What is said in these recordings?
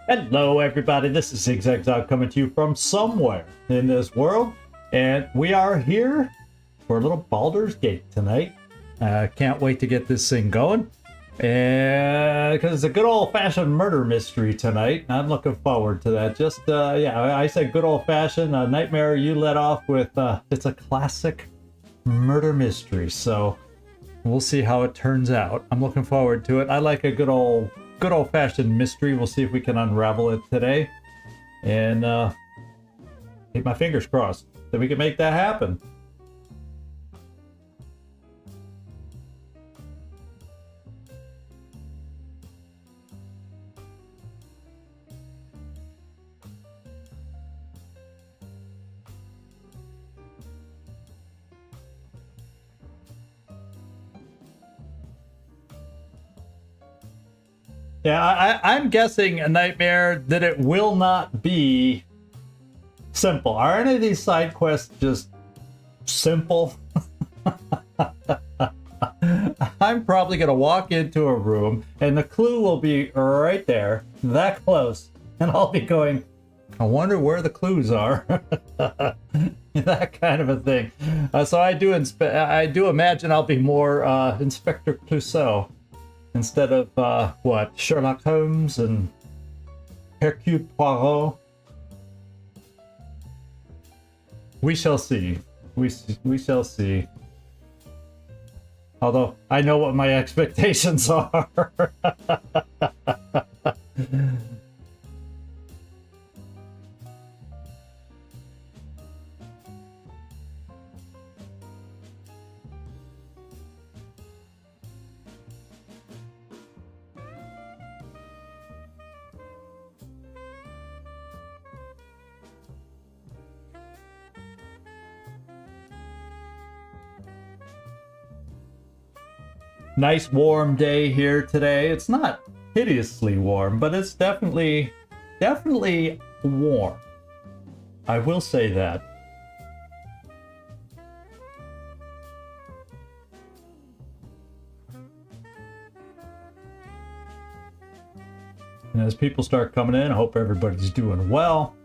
Hello everybody, this is XCom coming to you from somewhere in this world, and we are here for a little Baldur's Gate tonight. Can't wait to get this thing going, and because it's a good old-fashioned murder mystery tonight. I'm looking forward to that. Just yeah, I said good old-fashioned. Nightmare, you let off with it's a classic murder mystery, so we'll see how it turns out. I'm looking forward to it. I like a good old-fashioned mystery. We'll see if we can unravel it today, and keep my fingers crossed that we can make that happen. Yeah, I'm guessing a nightmare that it will not be simple. Are any of these side quests just simple? I'm probably going to walk into a room and the clue will be right there, that close. And I'll be going, I wonder where the clues are. That kind of a thing. So I do imagine I'll be more Inspector Clouseau. Instead of, what, Sherlock Holmes and Hercule Poirot? We shall see. We shall see. Although, I know what my expectations are. Nice warm day here today. It's not hideously warm, but it's definitely warm. I will say that. And as people start coming in, I hope everybody's doing well.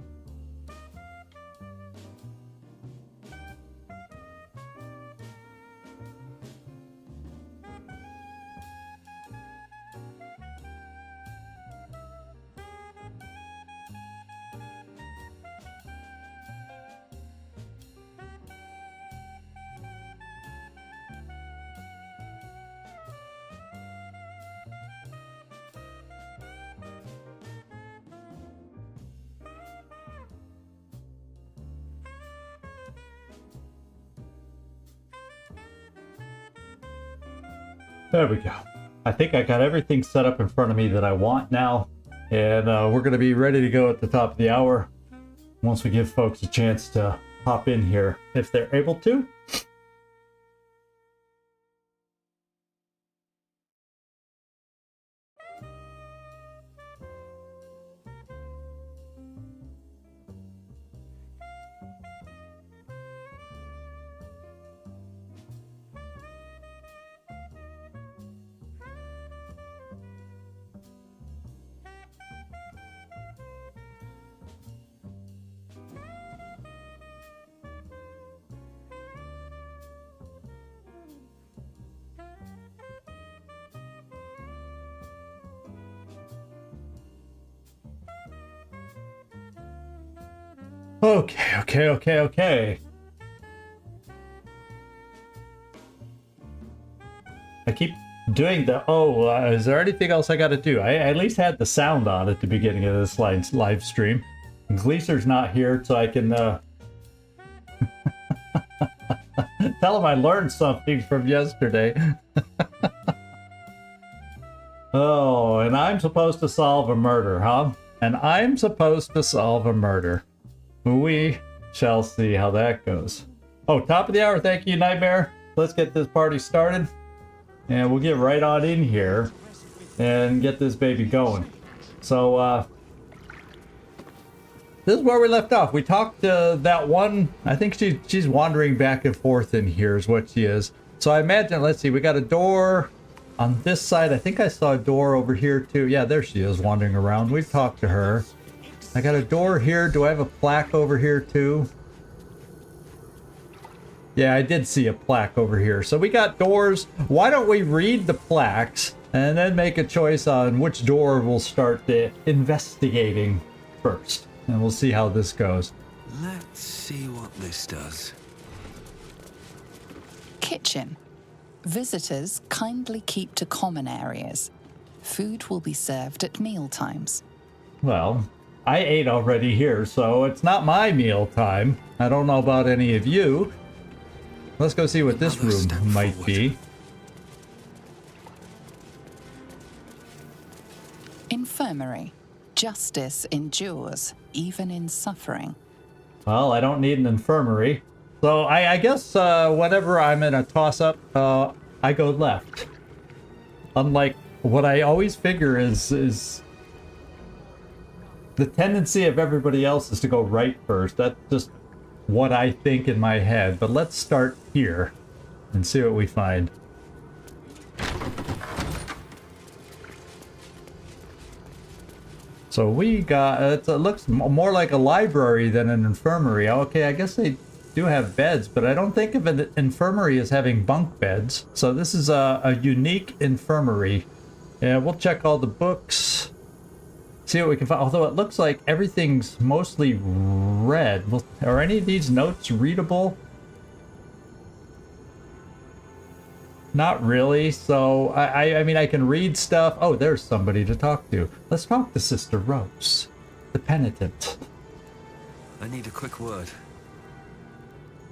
There we go. I think I got everything set up in front of me that I want now, and we're going to be ready to go at the top of the hour once we give folks a chance to hop in here if they're able to. Okay. I keep doing the, is there anything else I got to do? I at least had the sound on at the beginning of this live stream. And Gleaser's not here, so I can tell him I learned something from yesterday. Oh, and I'm supposed to solve a murder, huh? And I'm supposed to solve a murder. We shall see how that goes. Oh, top of the hour. Thank you, Nightmare. Let's get this party started. And we'll get right on in here and get this baby going. So, this is where we left off. We talked to that one. I think she's wandering back and forth in here is what she is. So I imagine, let's see, we got a door on this side, I think I saw a door over here too. Yeah, there she is wandering around. We've talked to her. I got a door here. Do I have a plaque over here too? Yeah, I did see a plaque over here. So we got doors. Why don't we read the plaques and then make a choice on which door we'll start the investigating first. And we'll see how this goes. Let's see what this does. Kitchen. Visitors kindly keep to common areas. Food will be served at meal times. Well, I ate already here, so it's not my meal time. I don't know about any of you. Let's go see what this room might be. Infirmary. Justice endures, even in suffering. Well, I don't need an infirmary. So I guess whenever I'm in a toss-up, I go left. Unlike what I always figure is the tendency of everybody else is to go right first. That's just what I think in my head. But let's start here and see what we find. So we got, it looks more like a library than an infirmary. Okay, I guess they do have beds, but I don't think of an infirmary as having bunk beds. So this is a unique infirmary. Yeah, we'll check all the books. See what we can find. Although it looks like everything's mostly red. Are any of these notes readable? Not really. So I mean, I can read stuff. Oh, there's somebody to talk to. Let's talk to Sister Rose, the penitent. I need a quick word.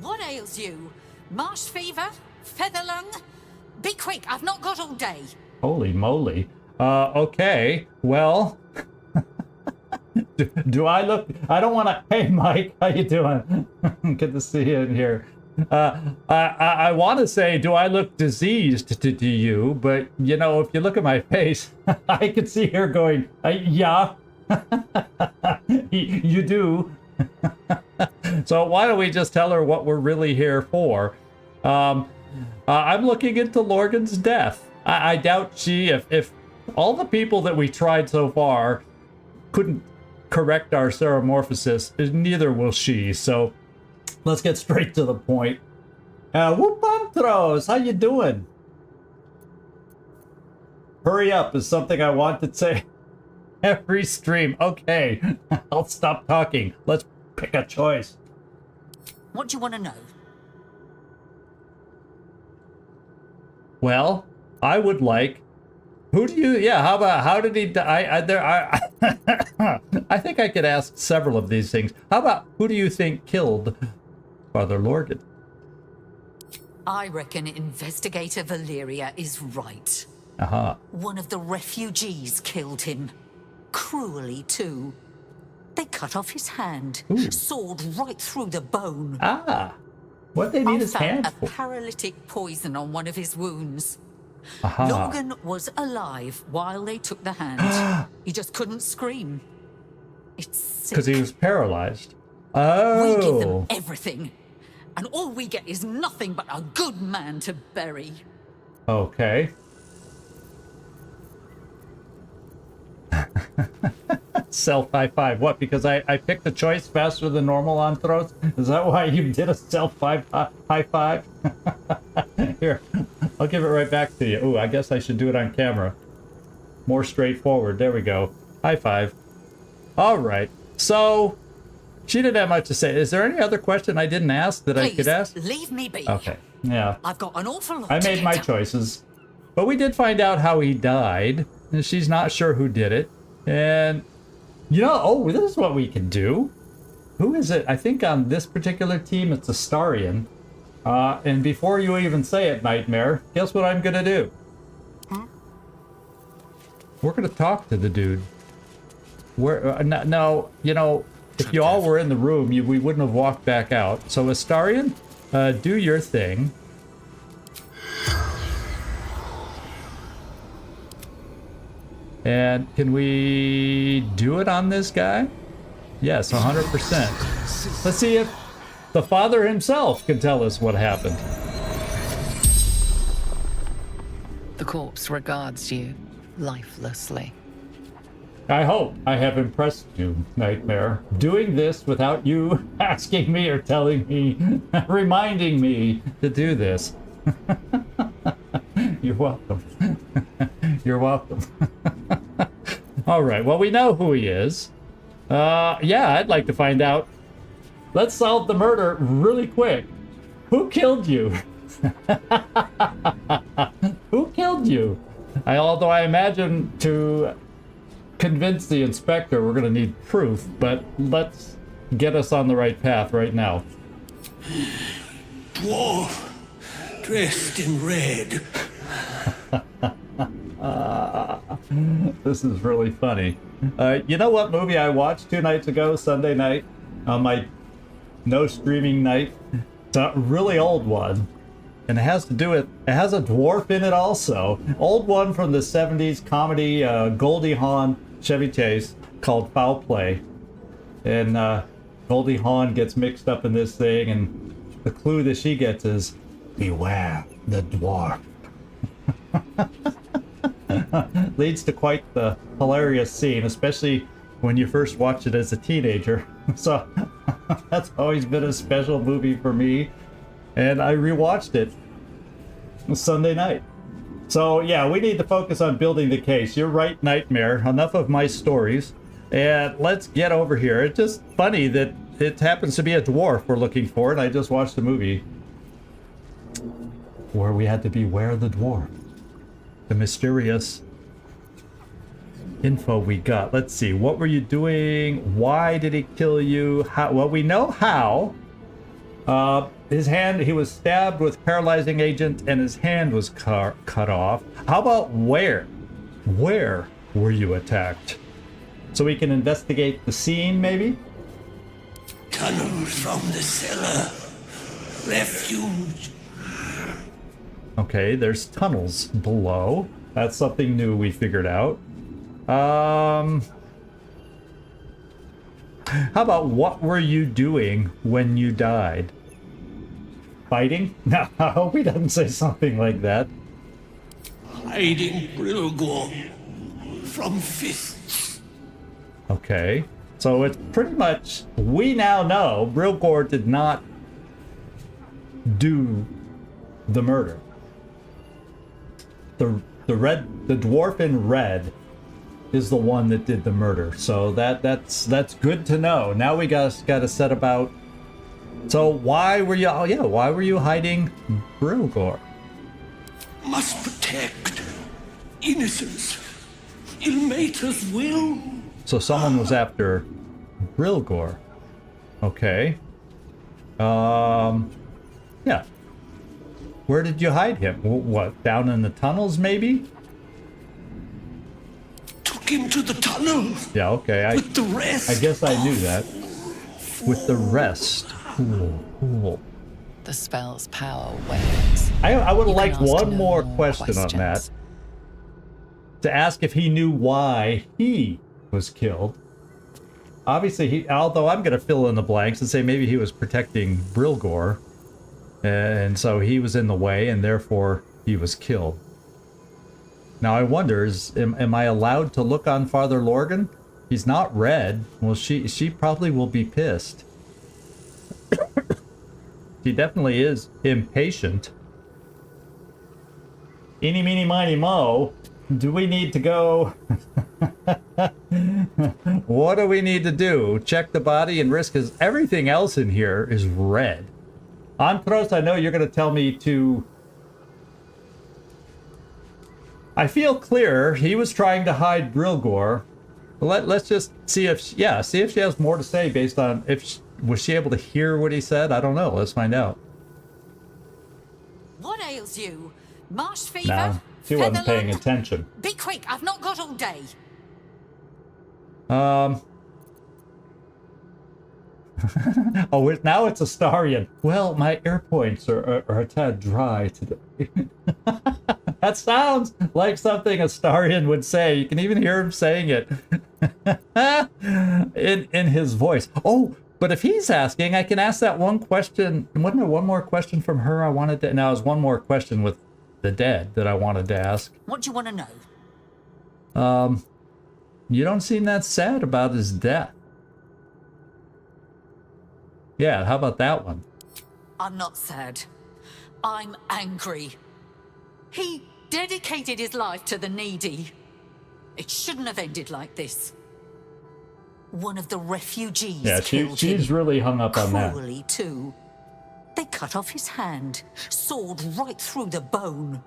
What ails you? Marsh fever? Feather lung? Be quick, I've not got all day. Holy moly. Okay. Well, do I look... I don't want to... Hey, Mike, how you doing? Good to see you in here. I want to say, do I look diseased to you? But, you know, if you look at my face, I can see her going, yeah, you do. So why don't we just tell her what we're really here for? I'm looking into Lorgan's death. I doubt she, if all the people that we tried so far couldn't correct our ceremorphosis, neither will she. So let's get straight to the point. Whoopantros, how you doing? Hurry up is something I want to say every stream. Okay, I'll stop talking. Let's pick a choice. What do you want to know? Well, I would like... Who do you... Yeah, how about... How did he die? I think I could ask several of these things. How about, who do you think killed Father Lorgan? I reckon Investigator Valeria is right. Aha. One of the refugees killed him. Cruelly, too. They cut off his hand, sawed right through the bone. Ah. What they need his hand I for? found a paralytic poison on one of his wounds. Aha. Logan was alive while they took the hand. He just couldn't scream. It's sick. Because he was paralyzed. Oh. We give them everything. And all we get is nothing but a good man to bury. Okay. Self high five. What? Because I picked the choice faster than normal on throws? Is that why you did a self high five? Here, I'll give it right back to you. Ooh, I guess I should do it on camera. More straightforward. There we go. High five. All right. So, she didn't have much to say. Is there any other question I didn't ask that Please, I could ask? leave me be. Okay. Yeah. I've got an awful lot I to made get my done. choices. But we did find out how he died. And she's not sure who did it. And, you know, oh, this is what we can do. Who is it? I think on this particular team, it's Astarion. And before you even say it, Nightmare, guess what I'm going to do? Huh? We're going to talk to the dude. No, you know, if you all were in the room, we wouldn't have walked back out. So, Astarion, do your thing. And can we do it on this guy? Yes, 100%. Let's see if the father himself can tell us what happened. The corpse regards you lifelessly. I hope I have impressed you, Nightmare. Doing this without you asking me or telling me, reminding me to do this. You're welcome. You're welcome. All right, well, we know who he is. Yeah, I'd like to find out. Let's solve the murder really quick. Who killed you? Who killed you? Although I imagine to convince the inspector we're going to need proof, but let's get us on the right path right now. Dwarf, dressed in red. This is really funny. You know what movie I watched 2 nights ago, Sunday night, on my no streaming night? It's a really old one. And it has to do with, it has a dwarf in it also. Old one from the 70s comedy, Goldie Hawn, Chevy Chase, called Foul Play. And Goldie Hawn gets mixed up in this thing, and the clue that she gets is, beware the dwarf. Leads to quite the hilarious scene, especially when you first watch it as a teenager. So that's always been a special movie for me. And I rewatched it Sunday night. So yeah, we need to focus on building the case. You're right, Nightmare. Enough of my stories. And let's get over here. It's just funny that it happens to be a dwarf we're looking for, and I just watched a movie where we had to beware the dwarf. The mysterious info we got. Let's see. What were you doing? Why did he kill you? How? Well, we know how. His hand, he was stabbed with paralyzing agent and his hand was cut off. How about where? Where were you attacked? So we can investigate the scene, maybe? Tunnels from the cellar. Refuge. Okay, there's tunnels below. That's something new we figured out. How about what were you doing when you died? Fighting? No, I hope he doesn't say something like that. Hiding Brilgor from fists. Okay, so it's pretty much, we now know Brilgor did not do the murder. The dwarf in red is the one that did the murder. So that's good to know. Now we got to set about. So why were you? Oh yeah, why were you hiding Brilgor? Must protect innocence. Ilmater's will. So someone was after Brilgor. Okay. Yeah. Where did you hide him? What? Down in the tunnels, maybe? Took him to the tunnels. Yeah. Okay. With the rest. I guess I knew that. With the rest. Cool. The spell's power wanes. I would You like can ask one no more more question on that. questions. To ask if he knew why he was killed. Obviously, although I'm going to fill in the blanks and say maybe he was protecting Brilgor. And so he was in the way and therefore he was killed. Now I wonder, am I allowed to look on Father Lorgan? He's not red. Well, she probably will be pissed. She definitely is impatient. Eeny, meeny, miny, mo. Do we need to go? What do we need to do? Check the body and risk, because everything else in here is red. Antros, I know you're going to tell me to... I feel clear. He was trying to hide Brilgor. Let's just see if... see if she has more to say based on... Was she able to hear what he said? I don't know. Let's find out. What ails you? Marsh fever? No, she wasn't paying Featherlock? attention. Be quick, I've not got all day. Oh, now it's Astarian. Well, my air points are a tad dry today. That sounds like something Astarian would say. You can even hear him saying it in his voice. Oh, but if he's asking, I can ask that one question. Wasn't there one more question from her I wanted to... Now, there's one more question with the dead that I wanted to ask. What do you want to know? You don't seem that sad about his death. Yeah, how about that one? I'm not sad. I'm angry. He dedicated his life to the needy. It shouldn't have ended like this. One of the refugees killed she's him. really hung up on that. Cruelly, too. They cut off his hand, sawed right through the bone.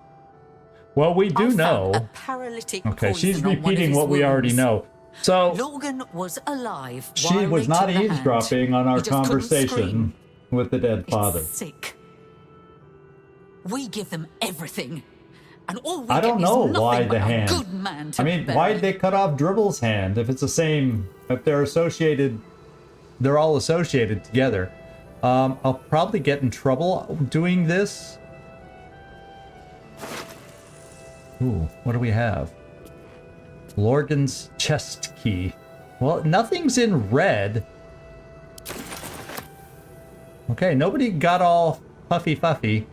Well, we I do found know. a paralytic Okay, she's poison on one of repeating his what we already wounds. know. So Logan was alive. she while was they not took the hand. eavesdropping on our He just couldn't conversation scream. with the dead It's father. sick. We give them everything, and all we I don't get is know nothing why but the a hand. good man to I mean, bury. why'd they cut off Dribble's hand if it's the same? If they're associated, they're all associated together. I'll probably get in trouble doing this. Ooh, what do we have? Lorgan's chest key. Well, nothing's in red. Okay, nobody got all puffy.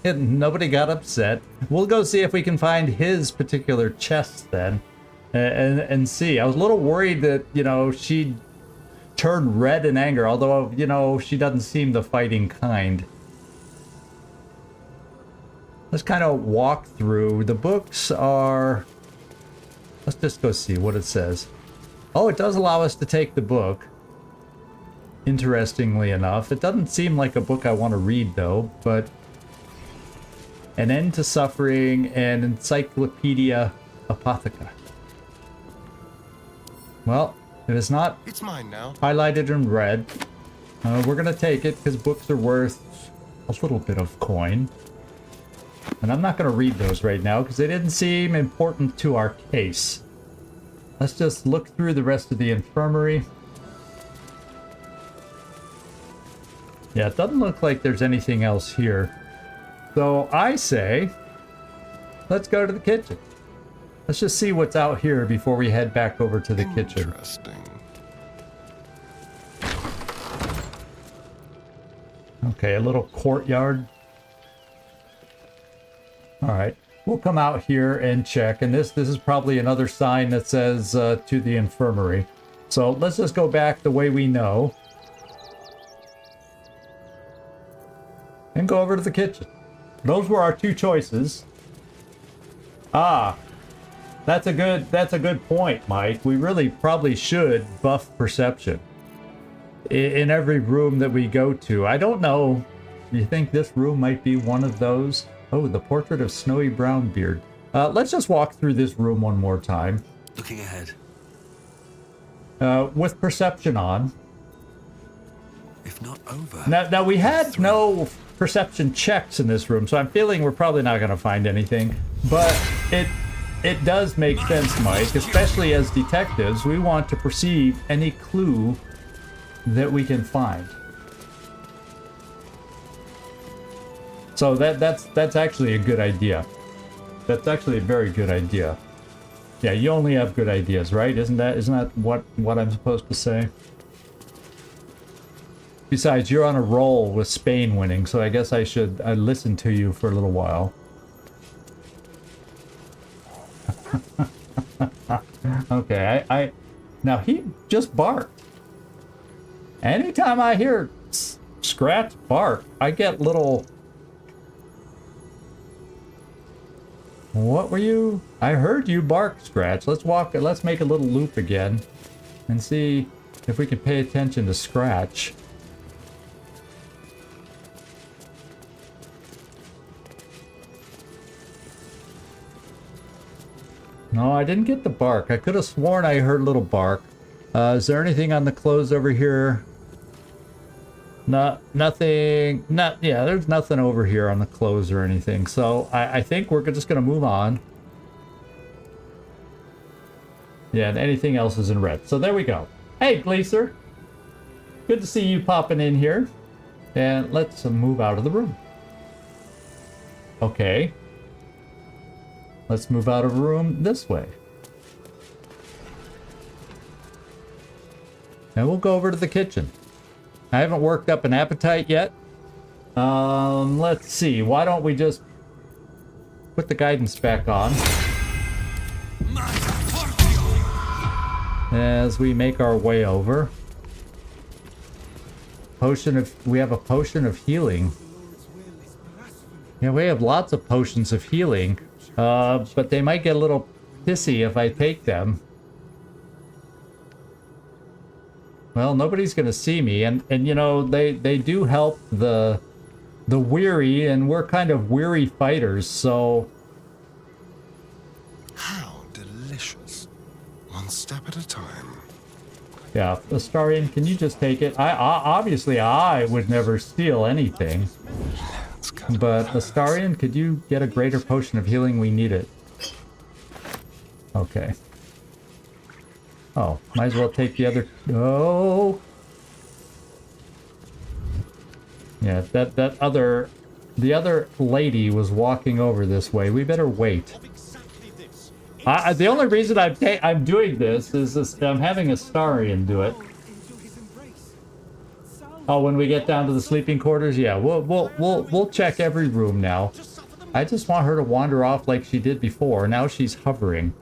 Nobody got upset. We'll go see if we can find his particular chest then, and see. I was a little worried that, you know, she turned red in anger, although, you know, she doesn't seem the fighting kind. Let's kind of walk through. The books are... Let's just go see what it says. Oh, it does allow us to take the book. Interestingly enough. It doesn't seem like a book I want to read, though, but... An End to Suffering and Encyclopedia Apotheca. Well, if it's not It's mine now. highlighted in red, we're going to take it because books are worth a little bit of coin. And I'm not going to read those right now because they didn't seem important to our case. Let's just look through the rest of the infirmary. Yeah, it doesn't look like there's anything else here. So I say, let's go to the kitchen. Let's just see what's out here before we head back over to the kitchen. Interesting. Okay, a little courtyard. All right, we'll come out here and check. And this is probably another sign that says to the infirmary. So let's just go back the way we know. And go over to the kitchen. Those were our two choices. Ah, that's a good point, Mike. We really probably should buff perception in every room that we go to. I don't know. You think this room might be one of those? Oh, the portrait of Snowy Brownbeard. Let's just walk through this room one more time. Looking ahead. With perception on. If not over. Now we had no perception checks in this room, so I'm feeling we're probably not going to find anything. But it does make sense, Mike, especially as detectives. We want to perceive any clue that we can find. So that's actually a good idea. That's actually a very good idea. Yeah, you only have good ideas, right? Isn't that what I'm supposed to say? Besides, you're on a roll with Spain winning, so I guess I listen to you for a little while. Okay, I now he just barked. Anytime I hear Scratch bark, I get little... What were you? I heard you bark, Scratch. Let's make a little loop again and see if we can pay attention to Scratch. No, I didn't get the bark. I could have sworn I heard a little bark. Is there anything on the clothes over here? Nothing. Yeah, there's nothing over here on the clothes or anything. So I think we're just going to move on. Yeah, and anything else is in red. So there we go. Hey, Gleaser. Good to see you popping in here. And let's move out of the room. Okay. Let's move out of the room this way. And we'll go over to the kitchen. I haven't worked up an appetite yet. Let's see. Why don't we just put the guidance back on as we make our way over. We have a potion of healing. Yeah, we have lots of potions of healing, but they might get a little pissy if I take them. Well, nobody's gonna see me, and you know, they do help the weary, and we're kind of weary fighters, so... How delicious. One step at a time. Yeah, Astarion, can you just take it? Obviously I would never steal anything. But Astarion, could you get a greater potion of healing? We need it. Okay. Oh, might as well take the other... Oh! Yeah, the other lady was walking over this way. We better wait. The only reason I'm doing this is I'm having Astarion do it. Oh, when we get down to the sleeping quarters, yeah, we'll check every room now. I just want her to wander off like she did before. Now she's hovering.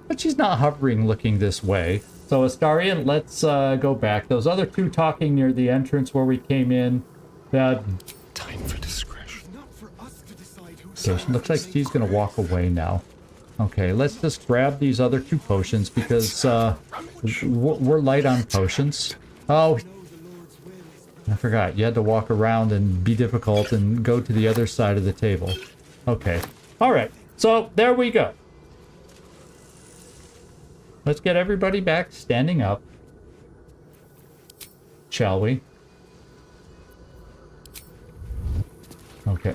But she's not hovering looking this way. So Astarion, let's go back. Those other two talking near the entrance where we came in. Time for discretion. Okay, looks like she's gonna walk away now. Okay, let's just grab these other two potions because we're light on potions. Oh, I forgot. You had to walk around and be difficult and go to the other side of the table. Okay. All right. So there we go. Let's get everybody back standing up. Shall we? Okay.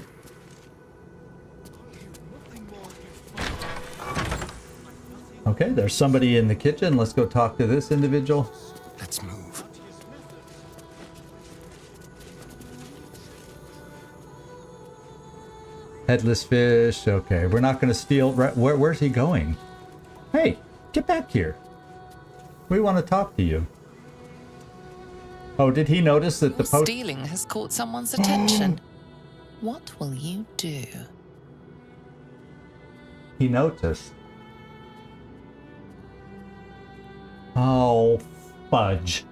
Okay, there's somebody in the kitchen. Let's go talk to this individual. Let's move. Headless fish. Okay, we're not going to steal. Where's he going? Hey, get back here. We want to talk to you. Oh, did he notice that the post... Stealing has caught someone's attention. What will you do? He noticed. Oh, fudge.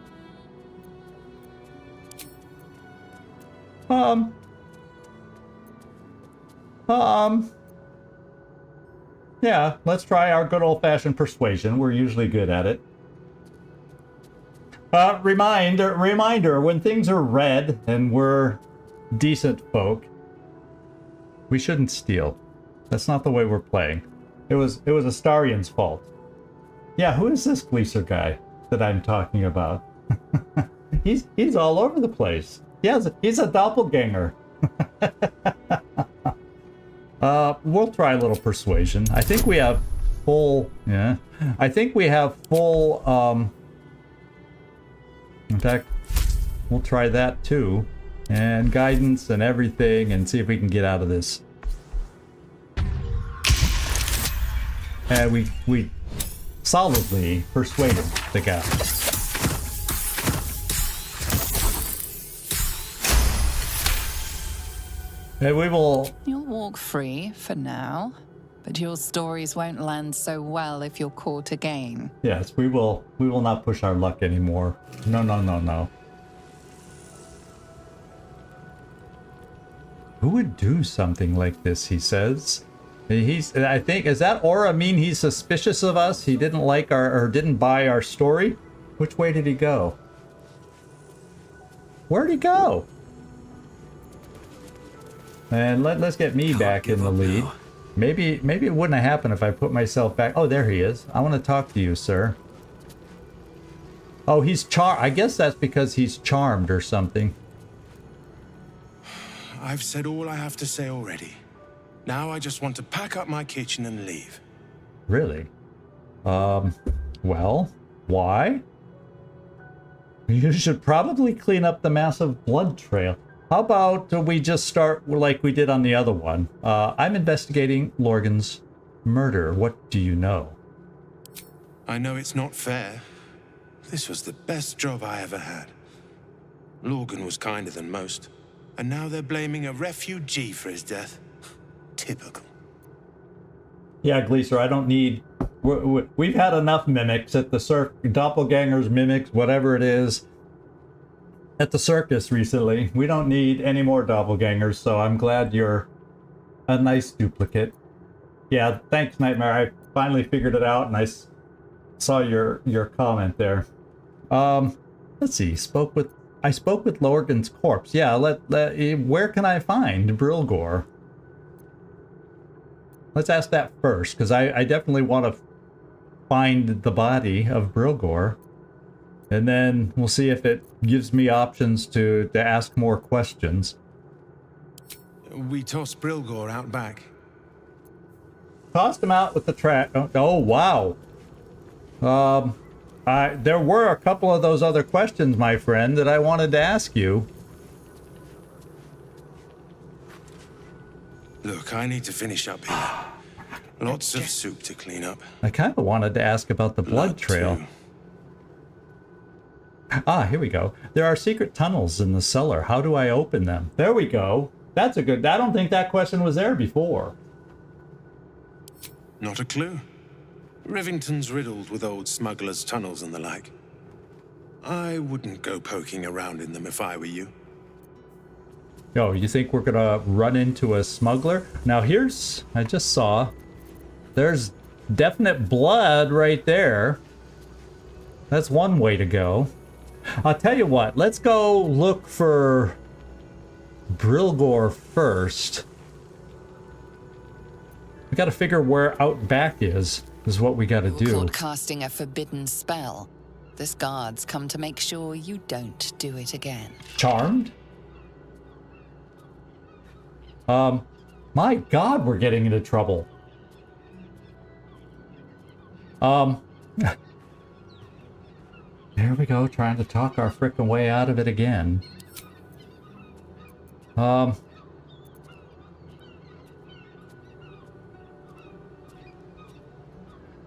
Yeah, let's try our good old-fashioned persuasion. We're usually good at it. Reminder, when things are red and we're decent folk, we shouldn't steal. That's not the way we're playing. It was Astarion's fault. Yeah, who is this Gleaser guy that I'm talking about? he's all over the place. He's a doppelganger. We'll try a little persuasion. I think we have full... Yeah. I think we have full... In fact, we'll try that too. And guidance and everything and see if we can get out of this. And we solidly persuaded the guy. And we will... You'll walk free for now, but your stories won't land so well if you're caught again. Yes, we will not push our luck anymore. No. Who would do something like this, he says? I think, does that aura mean he's suspicious of us? He didn't like or didn't buy our story? Which way did he go? Where'd he go? And let's get me back in the lead. now. Maybe it wouldn't have happened if I put myself back. Oh, there he is. I want to talk to you, sir. Oh, he's I guess that's because he's charmed or something. I've said all I have to say already. Now I just want to pack up my kitchen and leave. Really? Well, why? You should probably clean up the massive blood trail. How about we just start like we did on the other one? I'm investigating Lorgan's murder. What do you know? I know it's not fair. This was the best job I ever had. Lorgan was kinder than most. And now they're blaming a refugee for his death. Typical. Yeah, Gleaser, I don't need... We've had enough mimics at the doppelgangers, mimics, whatever it is, at the circus recently. We don't need any more doppelgangers, so I'm glad you're a nice duplicate. Yeah, thanks, Nightmare. I finally figured it out, and I saw your comment there. Let's see. I spoke with Lorgan's corpse. Yeah, where can I find Brilgor? Let's ask that first, because I definitely want to find the body of Brilgor. And then we'll see if it gives me options to ask more questions. We tossed Brilgor out back. Tossed him out with the trash. Oh, wow. There were a couple of those other questions, my friend, that I wanted to ask you. Look, I need to finish up here. Lots of soup to clean up. I kind of wanted to ask about the blood trail. Too. Ah, here we go. There are secret tunnels in the cellar. How do I open them? There we go. That's a good... I don't think that question was there before. Not a clue. Rivington's riddled with old smugglers' tunnels and the like. I wouldn't go poking around in them if I were you. Oh, you think we're gonna run into a smuggler? Now here's... I just saw... There's definite blood right there. That's one way to go. I'll tell you what, let's go look for Brilgor first. We gotta figure where Outback is what we gotta do. Caught casting a forbidden spell. This guard's come to make sure you don't do it again. Charmed? My God, we're getting into trouble. There we go, trying to talk our frickin' way out of it again. No,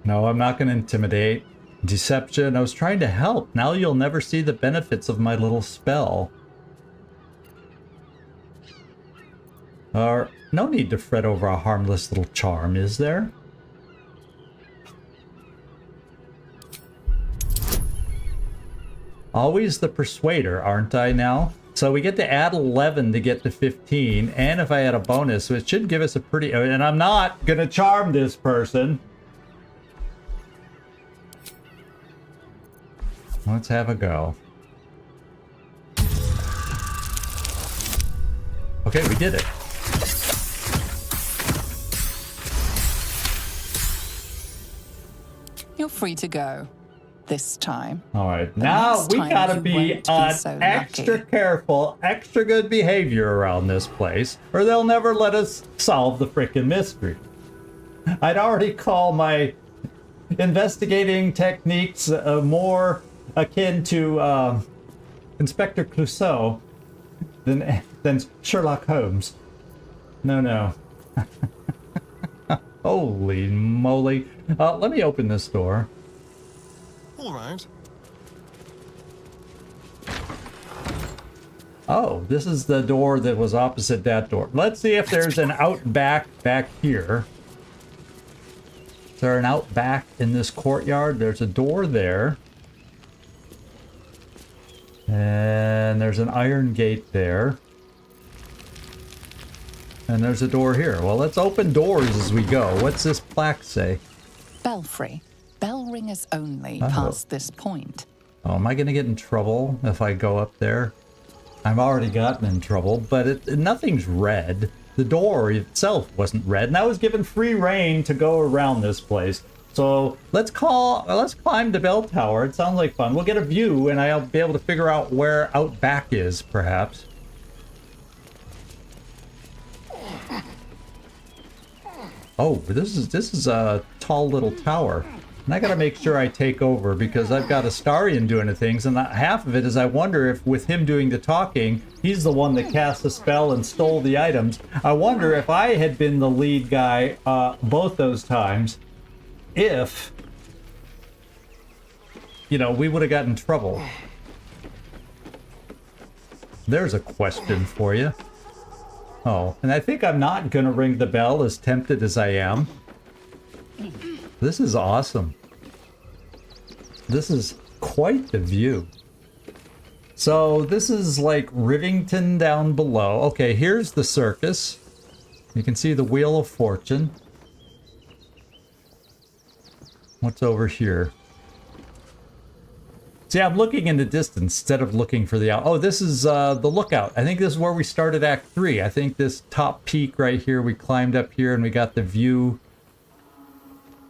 I'm not gonna intimidate. Deception, I was trying to help. Now you'll never see the benefits of my little spell. No need to fret over a harmless little charm, is there? Always the persuader, aren't I now? So we get to add 11 to get to 15, and if I add a bonus, so it should give us a pretty... And I'm not gonna charm this person. Let's have a go. Okay, we did it. You're free to go. This time. All right, now we gotta be extra careful, extra good behavior around this place, or they'll never let us solve the frickin' mystery. I'd already call my investigating techniques more akin to Inspector Clouseau than Sherlock Holmes. No. Holy moly. Let me open this door. All right. Oh, this is the door that was opposite that door. Let's see if there's an outback back here. Is there an outback in this courtyard? There's a door there. And there's an iron gate there. And there's a door here. Well, let's open doors as we go. What's this plaque say? Belfry. Bell ringers only past this point. Oh, am I going to get in trouble if I go up there? I've already gotten in trouble, but nothing's red. The door itself wasn't red, and I was given free reign to go around this place. So let's climb the bell tower. It sounds like fun. We'll get a view, and I'll be able to figure out where Outback is, perhaps. Oh, this is a tall little tower. And I gotta make sure I take over because I've got Astarion doing the things, and half of it is I wonder if with him doing the talking, he's the one that cast the spell and stole the items. I wonder if I had been the lead guy both those times, if, we would have gotten in trouble. there's a question for you. Oh, and I think I'm not gonna ring the bell, as tempted as I am. This is awesome. This is quite the view. So this is like Rivington down below. Okay, here's the circus. You can see the Wheel of Fortune. What's over here? See, I'm looking in the distance instead of looking for the out. Oh, this is the lookout. I think this is where we started Act 3. I think this top peak right here, we climbed up here and we got the view.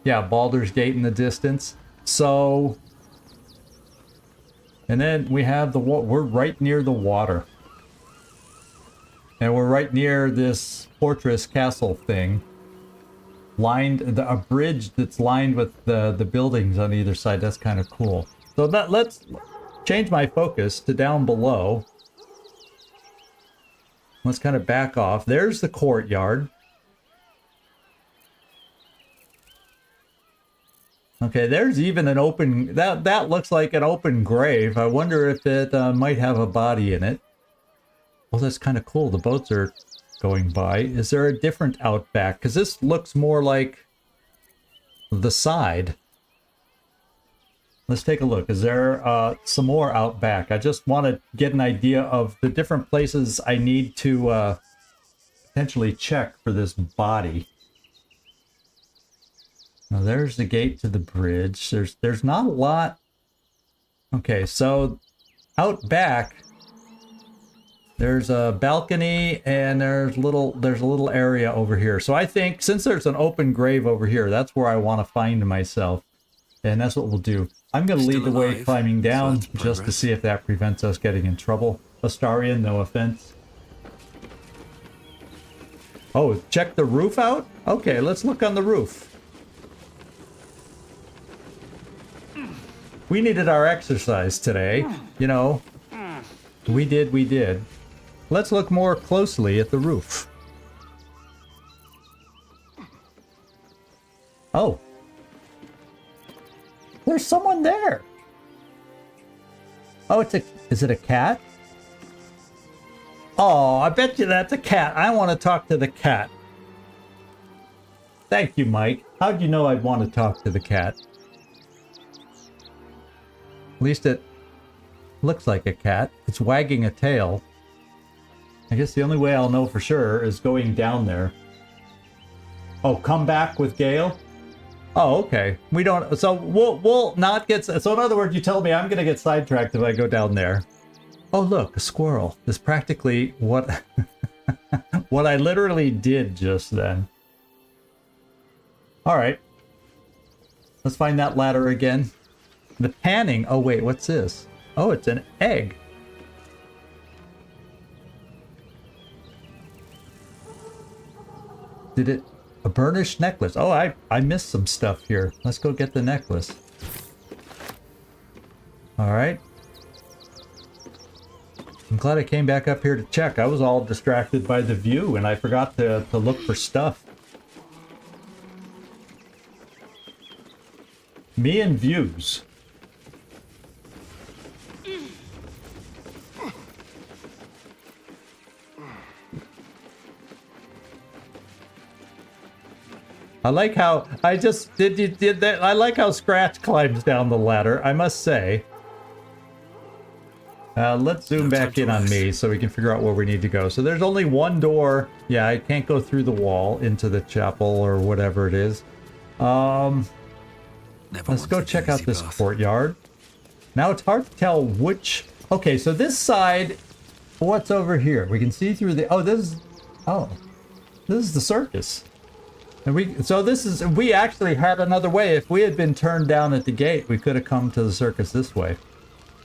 Yeah, Baldur's Gate in the distance. So, and then we have we're right near the water. And we're right near this fortress castle thing. Lined, a bridge that's lined with the buildings on either side. That's kind of cool. So let's change my focus to down below. Let's kind of back off. There's the courtyard. Okay, there's even an open... That looks like an open grave. I wonder if it might have a body in it. Well, that's kind of cool. The boats are going by. Is there a different outback? Because this looks more like the side. Let's take a look. Is there some more outback? I just want to get an idea of the different places I need to potentially check for this body. Now there's the gate to the bridge. There's not a lot. Okay, so out back there's a balcony and there's a little area over here. So I think since there's an open grave over here, that's where I want to find myself. And that's what we'll do. I'm going to lead the way climbing down just to see if that prevents us getting in trouble. Astarian, no offense. Oh, check the roof out? Okay, let's look on the roof. We needed our exercise today. You know, we did. Let's look more closely at the roof. Oh. There's someone there. Oh, is it a cat? Oh, I bet you that's a cat. I want to talk to the cat. Thank you, Mike. How'd you know I'd want to talk to the cat? At least it looks like a cat. It's wagging a tail. I guess the only way I'll know for sure is going down there. Oh, come back with Gale? Oh, okay. We don't... So we'll not get... So in other words, you tell me I'm going to get sidetracked if I go down there. Oh, look, a squirrel. That's practically what... what I literally did just then. Alright. Let's find that ladder again. The panning. Oh, wait, what's this? Oh, it's an egg. Did it... A burnished necklace. Oh, I missed some stuff here. Let's go get the necklace. Alright. I'm glad I came back up here to check. I was all distracted by the view and I forgot to look for stuff. Me and views. I like how I just did that. I like how Scratch climbs down the ladder, I must say. Let's zoom back in on me so we can figure out where we need to go. So there's only one door. Yeah, I can't go through the wall into the chapel or whatever it is. Let's go check out this courtyard. Now it's hard to tell which... Okay, so this side, what's over here? We can see through the... Oh, this is the circus. And we actually had another way. If we had been turned down at the gate, we could have come to the circus this way.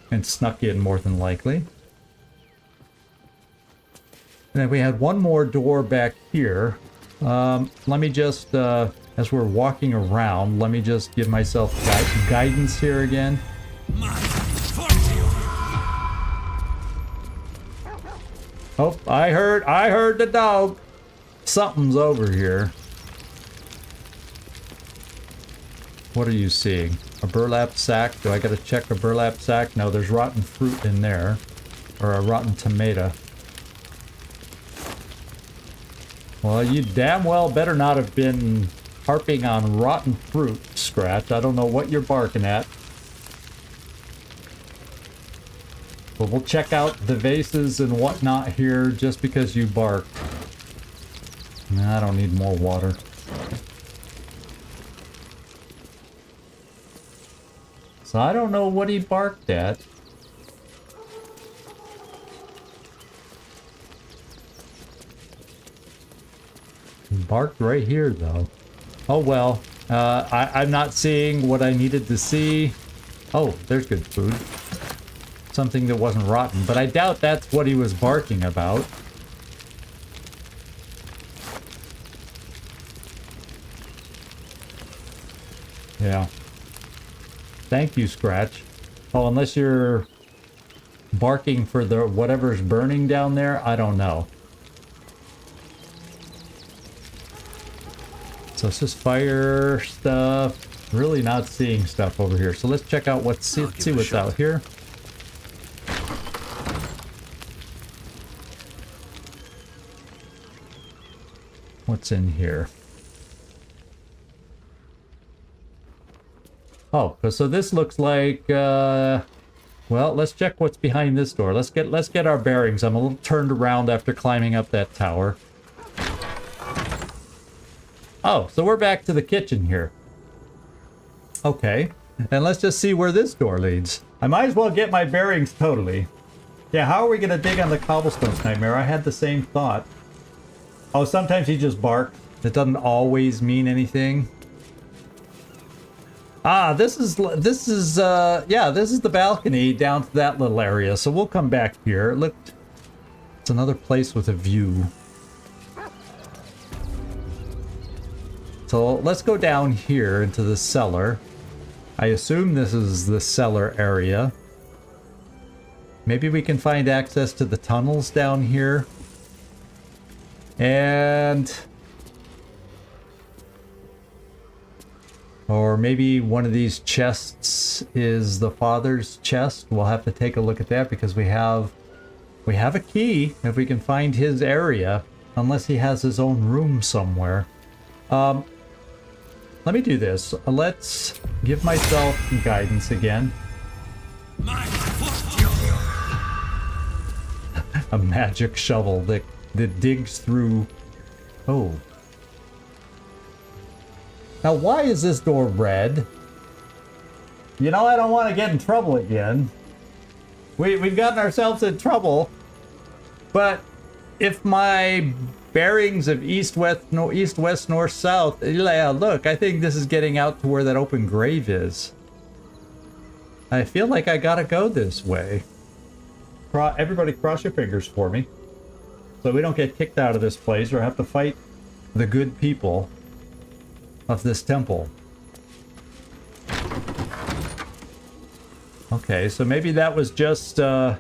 And snuck in more than likely. And then we had one more door back here. Let me just, as we're walking around, let me just give myself guidance here again. Oh, I heard the dog. Something's over here. What are you seeing? A burlap sack? Do I gotta check a burlap sack? No, there's rotten fruit in there. Or a rotten tomato. Well, you damn well better not have been harping on rotten fruit, Scratch. I don't know what you're barking at. But we'll check out the vases and whatnot here just because you bark. Nah, I don't need more water. So I don't know what he barked at. He barked right here, though. Oh well. I'm not seeing what I needed to see. Oh, there's good food. Something that wasn't rotten, but I doubt that's what he was barking about. Yeah. Thank you, Scratch. Oh, unless you're barking for the whatever's burning down there, I don't know. So it's just fire stuff. Really not seeing stuff over here. So let's check out what's see what's out here. What's in here? Oh, so this looks like well, let's check what's behind this door. Let's get our bearings. I'm a little turned around after climbing up that tower. Oh, so we're back to the kitchen here. Okay, and let's just see where this door leads. I might as well get my bearings totally. Yeah, how are we gonna dig on the cobblestones, Nightmare? I had the same thought. Oh, sometimes he just barks. It doesn't always mean anything. Ah, this is yeah, this is the balcony down to that little area. So we'll come back here. Look, it's another place with a view. So let's go down here into the cellar. I assume this is the cellar area. Maybe we can find access to the tunnels down here. And... or maybe one of these chests is the father's chest. We'll have to take a look at that because we have a key if we can find his area. Unless he has his own room somewhere. Let me do this. Let's give myself some guidance again. A magic shovel that digs through. Oh. Now, why is this door red? You know, I don't want to get in trouble again. We've gotten ourselves in trouble. But if my bearings of east, west, north, south, yeah, look, I think this is getting out to where that open grave is. I feel like I gotta go this way. Everybody cross your fingers for me. So we don't get kicked out of this place or have to fight the good people of this temple. Okay, so maybe that was just an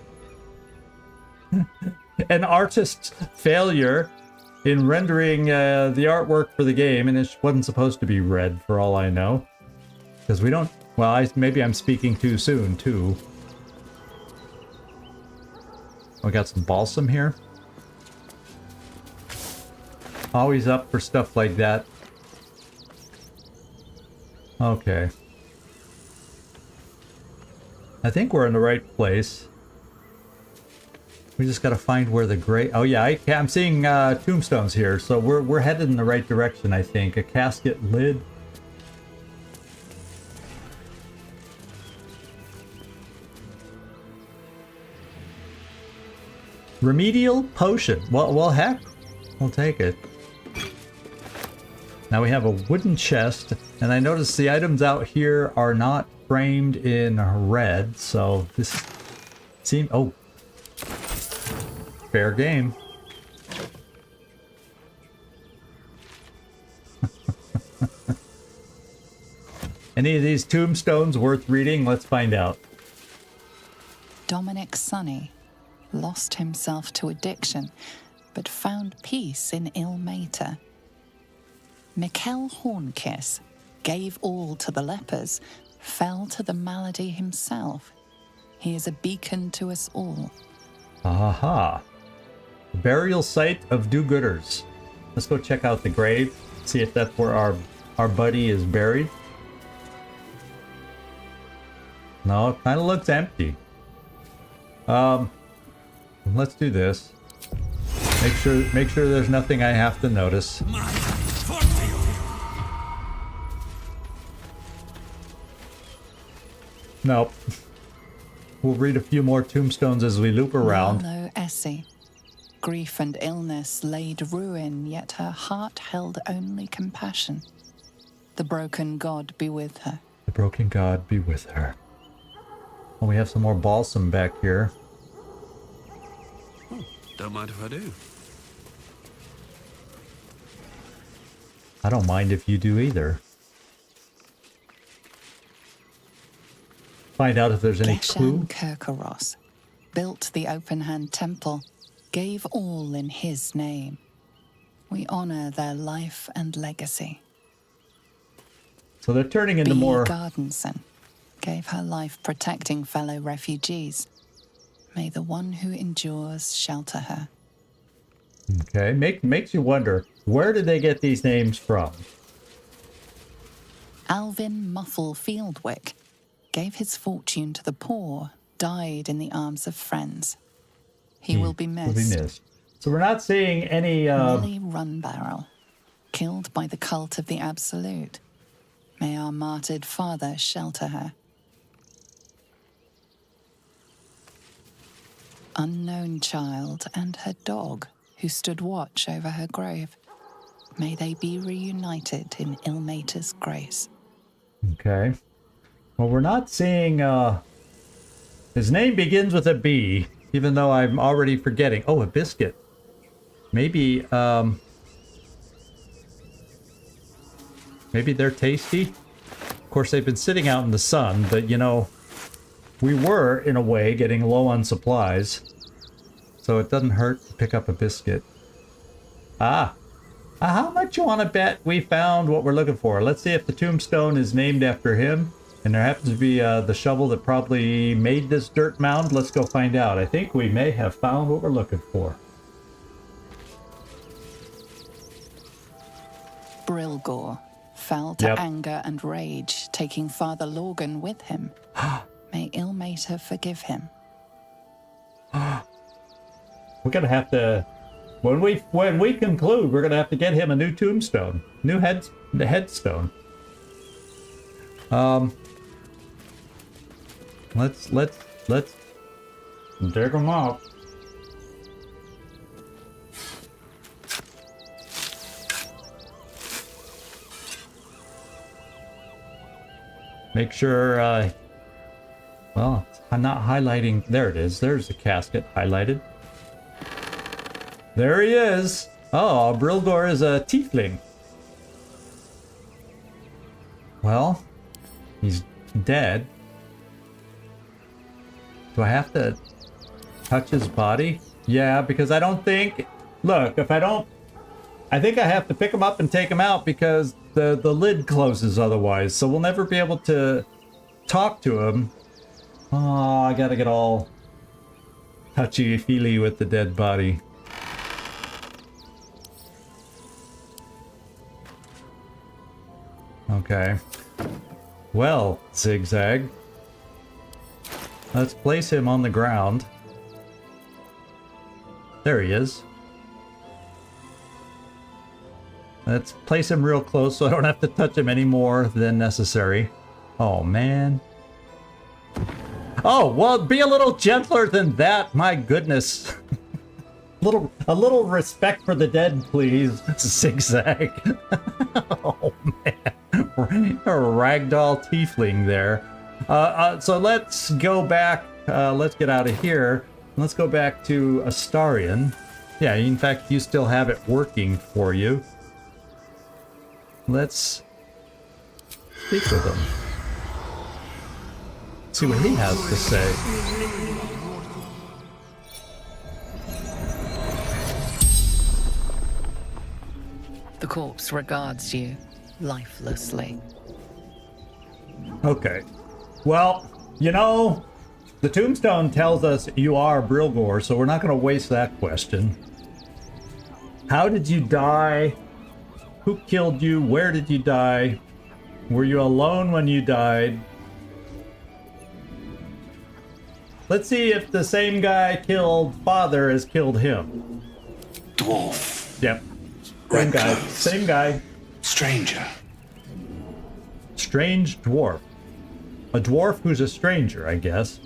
artist's failure in rendering the artwork for the game, and it wasn't supposed to be red for all I know. Because we don't... well, maybe I'm speaking too soon, too. We got some balsam here. Always up for stuff like that. Okay. I think we're in the right place. We just gotta find where the gray... oh yeah, I'm seeing tombstones here, so we're headed in the right direction, I think. A casket lid. Remedial potion. Well, heck, we'll take it. Now we have a wooden chest, and I notice the items out here are not framed in red, so this seems... oh. Fair game. Any of these tombstones worth reading? Let's find out. Dominic Sonny lost himself to addiction, but found peace in Ilmater. Mikkel Hornkiss gave all to the lepers, fell to the malady himself. He is a beacon to us all. Aha. Burial site of do-gooders. Let's go check out the grave. See if that's where our buddy is buried. No, it kind of looks empty. Let's do this. Make sure there's nothing I have to notice. Nope. We'll read a few more tombstones as we loop around. LWOTC. Grief and illness laid ruin, yet her heart held only compassion. The broken God be with her. The broken God be with her. Oh, we have some more balsam back here. Don't mind if I do. I don't mind if you do either. Find out if there's any clue. Kirkaros built the open-hand temple, gave all in his name. We honor their life and legacy. So they're turning into more... Gardenson gave her life protecting fellow refugees. May the one who endures shelter her. Okay, makes you wonder, where did they get these names from? Alvin Muffle Fieldwick gave his fortune to the poor, died in the arms of friends. He will be missed. So we're not seeing any... Millie Runbarrel, killed by the cult of the Absolute. May our martyred father shelter her. Unknown child and her dog, who stood watch over her grave. May they be reunited in Ilmater's grace. Okay. Well, we're not seeing... His name begins with a B, even though I'm already forgetting. Oh, a biscuit. Maybe, maybe they're tasty? Of course, they've been sitting out in the sun, but, you know, we were, in a way, getting low on supplies. So it doesn't hurt to pick up a biscuit. How much you want to bet we found what we're looking for? Let's see if the tombstone is named after him. And there happens to be the shovel that probably made this dirt mound. Let's go find out. I think we may have found what we're looking for. Brilgor fell to anger and rage, taking Father Lorgan with him. May Ilmater forgive him. We're gonna have to, when we conclude, we're gonna have to get him a new tombstone, headstone. Let's dig him up. Make sure, well, I'm not highlighting. There it is. There's the casket highlighted. There he is. Oh, Brilgor is a tiefling. Well, he's dead. Do I have to touch his body? Yeah, because I don't think... Look, if I don't... I think I have to pick him up and take him out because the lid closes otherwise. So we'll never be able to talk to him. Oh, I gotta get all touchy-feely with the dead body. Okay. Well, Zigzag. Let's place him on the ground. There he is. Let's place him real close so I don't have to touch him any more than necessary. Oh, man. Oh, well, be a little gentler than that. My goodness. A little respect for the dead, please. Zigzag. Oh, man. A ragdoll tiefling there. So let's go back. Let's get out of here. Let's go back to Astarion. Yeah, in fact, you still have it working for you. Let's speak with him. See what he has to say. The corpse regards you lifelessly. Okay. Well, you know, The tombstone tells us you are Brilgor, so we're not going to waste that question. How did you die? Who killed you? Where did you die? Were you alone when you died? Let's see if the same guy killed father has killed him. Dwarf. Yep. Red Same guy. clothes. Same guy. Stranger. Strange dwarf. A dwarf who's a stranger, I guess.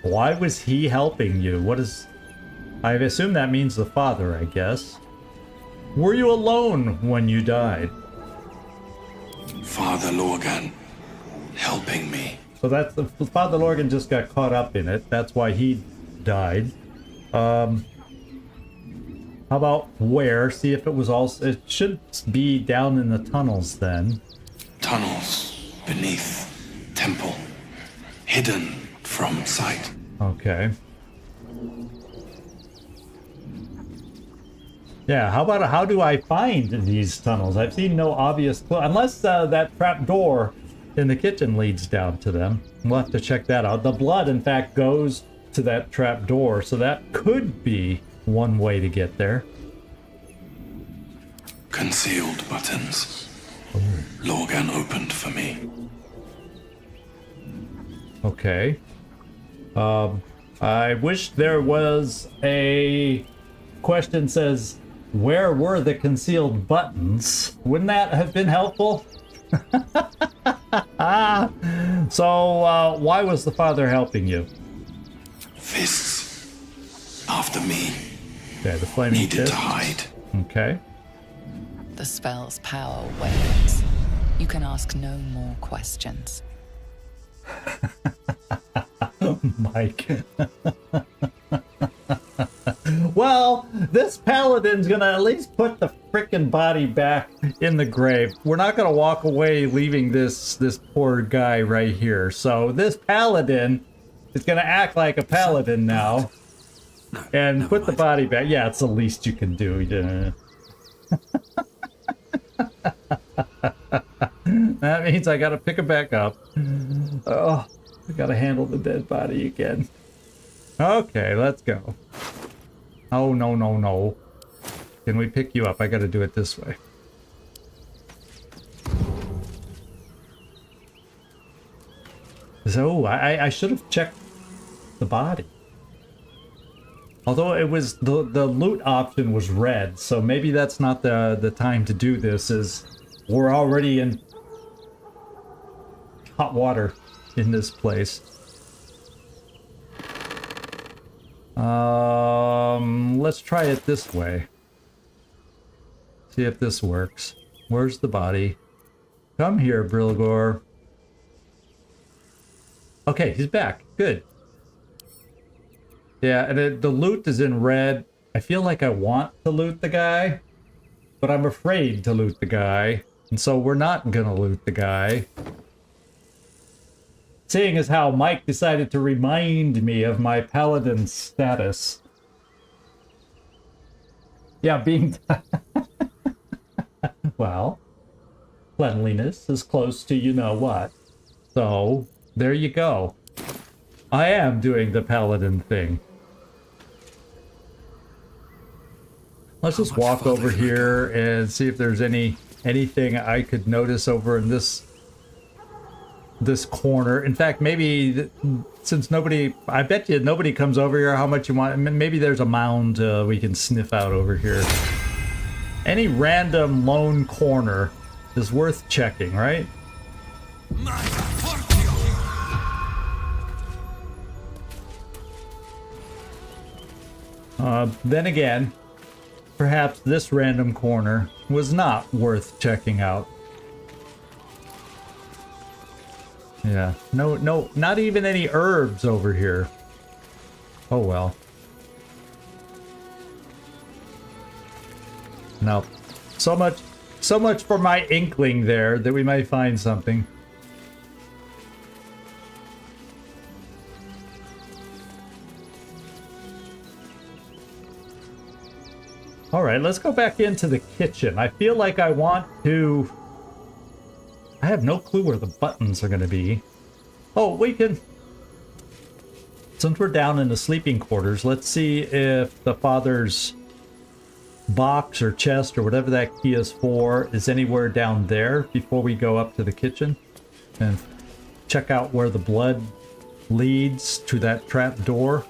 Why was he helping you? What is... I assume that means the father, I guess. Were you alone when you died? Father Lorgan. Helping me. So that's the Father Lorgan just got caught up in it. That's why he died. How about where? See if it was also... It should be down in the tunnels then. Tunnels. Beneath. Temple. Hidden from sight. Okay. Yeah, how about how do I find these tunnels? I've seen no obvious clue. Unless that trap door in the kitchen leads down to them. We'll have to check that out. The blood, in fact, goes to that trap door, so that could be one way to get there. Concealed buttons. Lorgan opened for me. Okay. I wish there was a question says, where were the concealed buttons? Wouldn't that have been helpful? So, why was the father helping you? Fists. After me. Okay, the flaming Needed fist. to hide. Okay. The spell's power wanes. You can ask no more questions. Mike. Well, this paladin's gonna at least put the frickin' body back in the grave. We're not gonna walk away leaving this poor guy right here. So this paladin is gonna act like a paladin now and put the body back. Yeah, it's the least you can do. Yeah. That means I gotta pick it back up. Oh, I gotta handle the dead body again. Okay, let's go. Oh, no, no, no. Can we pick you up? I gotta do it this way. So, I should have checked the body. Although it was, the loot option was red, so maybe that's not the time to do this, is we're already in hot water in this place. Let's try it this way. See if this works. Where's the body? Come here, Brilgor. Okay, he's back. Good. Yeah, and the loot is in red. I feel like I want to loot the guy, but I'm afraid to loot the guy, and so we're not gonna loot the guy. Seeing as how Mike decided to remind me of my paladin status. Yeah, being... Well, cleanliness is close to you-know-what. So, there you go. I am doing the paladin thing. Let's just walk over here and see if there's anything I could notice over in this corner. In fact, maybe since nobody, I bet you nobody comes over here, how much you want. Maybe there's a mound we can sniff out over here. Any random lone corner is worth checking, right? Then again, perhaps this random corner was not worth checking out. Yeah, no, not even any herbs over here. Oh well. No, so much for my inkling there that we might find something. All right, let's go back into the kitchen. I feel like I want to I have no clue where the buttons are going to be. Oh, we can... Since we're down in the sleeping quarters, let's see if the father's box or chest or whatever that key is for is anywhere down there before we go up to the kitchen and check out where the blood leads to that trap door.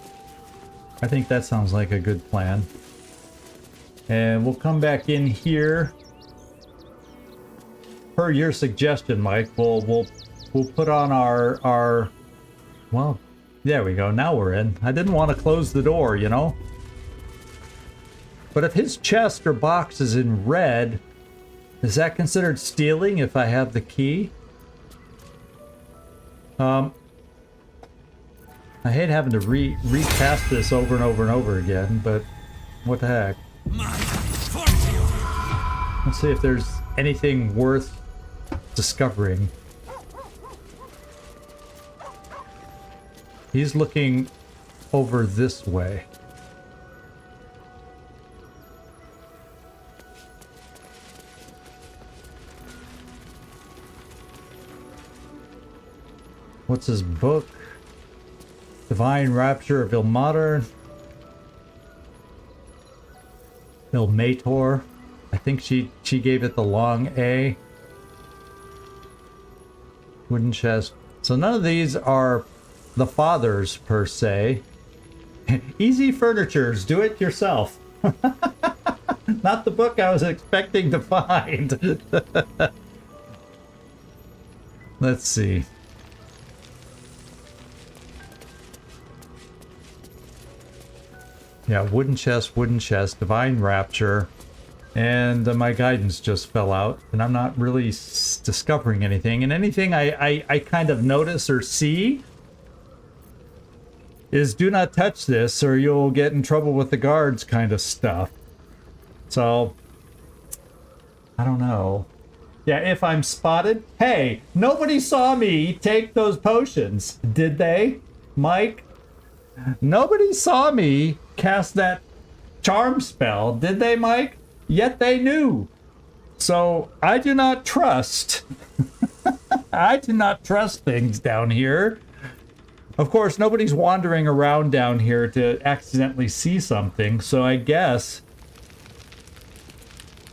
I think that sounds like a good plan. And we'll come back in here. Per your suggestion, Mike, we'll put on our well, there we go. Now we're in. I didn't want to close the door, you know. But if his chest or box is in red, is that considered stealing if I have the key? I hate having to recast this over and over and over again, but what the heck. Let's see if there's anything worth discovering. He's looking over this way. What's his book? Divine Rapture of Ilmater. Ilmator. I think she gave it the long A. Wooden chest. So none of these are the father's per se. Easy furnitures, do it yourself. Not the book I was expecting to find. Let's see. Yeah, wooden chest, divine rapture. And my guidance just fell out, and I'm not really discovering anything. And anything I kind of notice or see is do not touch this or you'll get in trouble with the guards kind of stuff. So, I don't know. Yeah, if I'm spotted, hey, nobody saw me take those potions, did they, Mike? Nobody saw me cast that charm spell, did they, Mike? Yet they knew. So I do not trust. I do not trust things down here. Of course, nobody's wandering around down here to accidentally see something, so I guess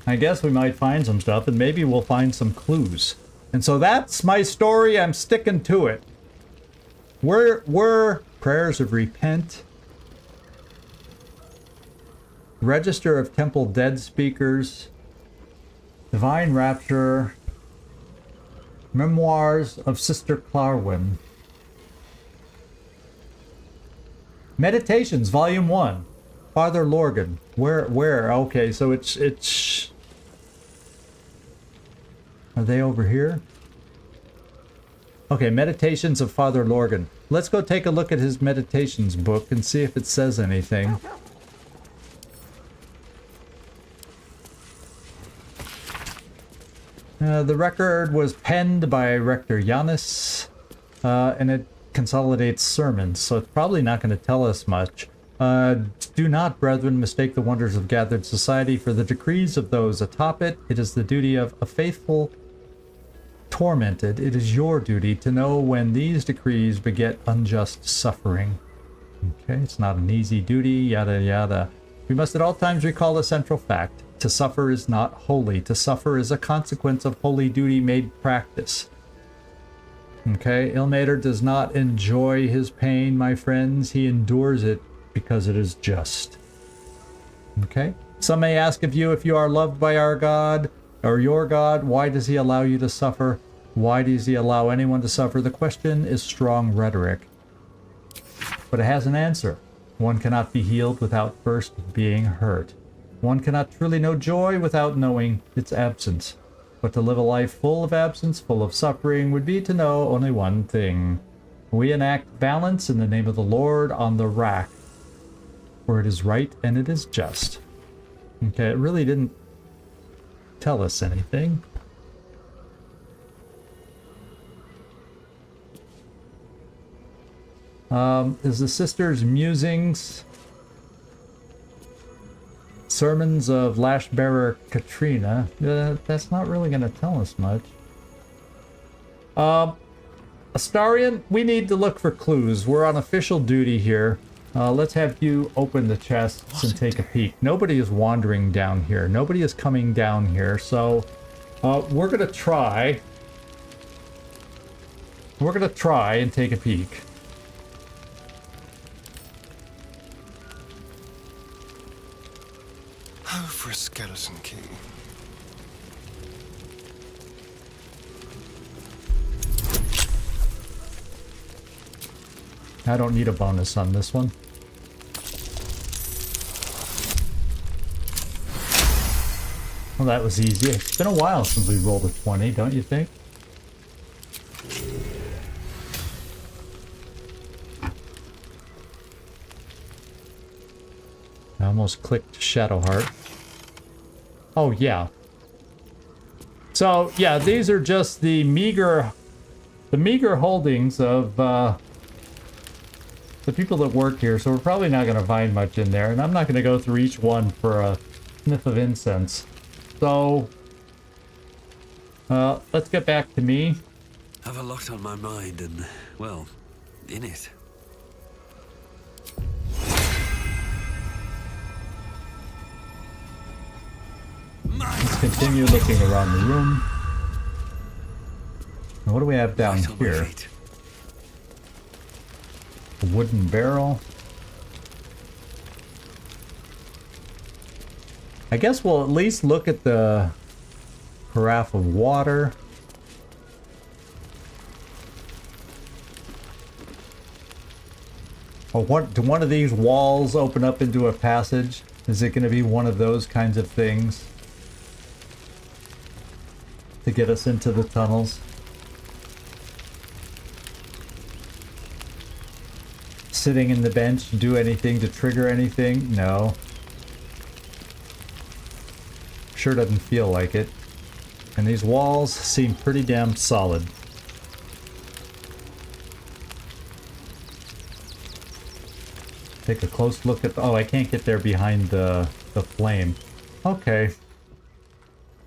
we might find some stuff, and maybe we'll find some clues. And so that's my story. I'm sticking to it. We're prayers of repent. Register of Temple Dead Speakers. Divine Rapture. Memoirs of Sister Clarwin. Meditations, Volume 1. Father Lorgan. Where? Okay, so it's... Are they over here? Okay, Meditations of Father Lorgan. Let's go take a look at his meditations book and see if it says anything. The record was penned by Rector Giannis, and it consolidates sermons, so it's probably not going to tell us much. Do not, brethren, mistake the wonders of gathered society for the decrees of those atop it. It is the duty of a faithful tormented. It is your duty to know when these decrees beget unjust suffering. Okay, it's not an easy duty, yada yada. We must at all times recall a central fact. To suffer is not holy. To suffer is a consequence of holy duty made practice. Okay, Ilmater does not enjoy his pain, my friends. He endures it because it is just. Okay? Some may ask of you if you are loved by our God or your God, why does he allow you to suffer? Why does he allow anyone to suffer? The question is strong rhetoric. But it has an answer. One cannot be healed without first being hurt. One cannot truly know joy without knowing its absence. But to live a life full of absence, full of suffering, would be to know only one thing. We enact balance in the name of the Lord on the rack, for it is right and it is just. Okay, it really didn't tell us anything. Is the Sisters' Musings, Sermons of Lashbearer Katrina. That's not really going to tell us much. Astarion, we need to look for clues. We're on official duty here. Let's have you open the chests and take a peek. Nobody is wandering down here. Nobody is coming down here. So we're going to try. We're going to try and take a peek. Oh, for a skeleton key. I don't need a bonus on this one. Well, that was easy. It's been a while since we rolled a 20, don't you think? I almost clicked Shadowheart. Oh, yeah. So, yeah, these are just the meager holdings of, the people that work here, so we're probably not going to find much in there, and I'm not going to go through each one for a sniff of incense. So, let's get back to me. Have a lot on my mind and, well, in it. Let's continue looking around the room. Now, what do we have down Right on my here? feet. A wooden barrel. I guess we'll at least look at the carafe of water. Oh, what, do one of these walls open up into a passage? Is it going to be one of those kinds of things to get us into the tunnels? Sitting in the bench, do anything to trigger anything? No. Sure doesn't feel like it. And these walls seem pretty damn solid. Take a close look at... Oh, I can't get there behind the flame. Okay.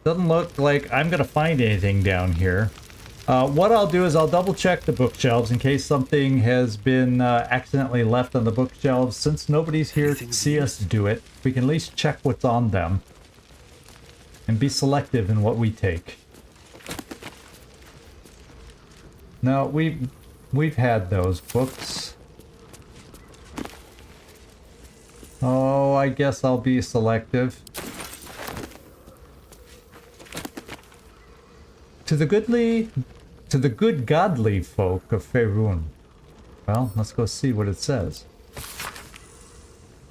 Doesn't look like I'm gonna find anything down here. What I'll do is I'll double check the bookshelves in case something has been accidentally left on the bookshelves. Since nobody's here to see us do it, we can at least check what's on them. And be selective in what we take. No, we've had those books. Oh, I guess I'll be selective. To the good godly folk of Faerun. Well, let's go see what it says.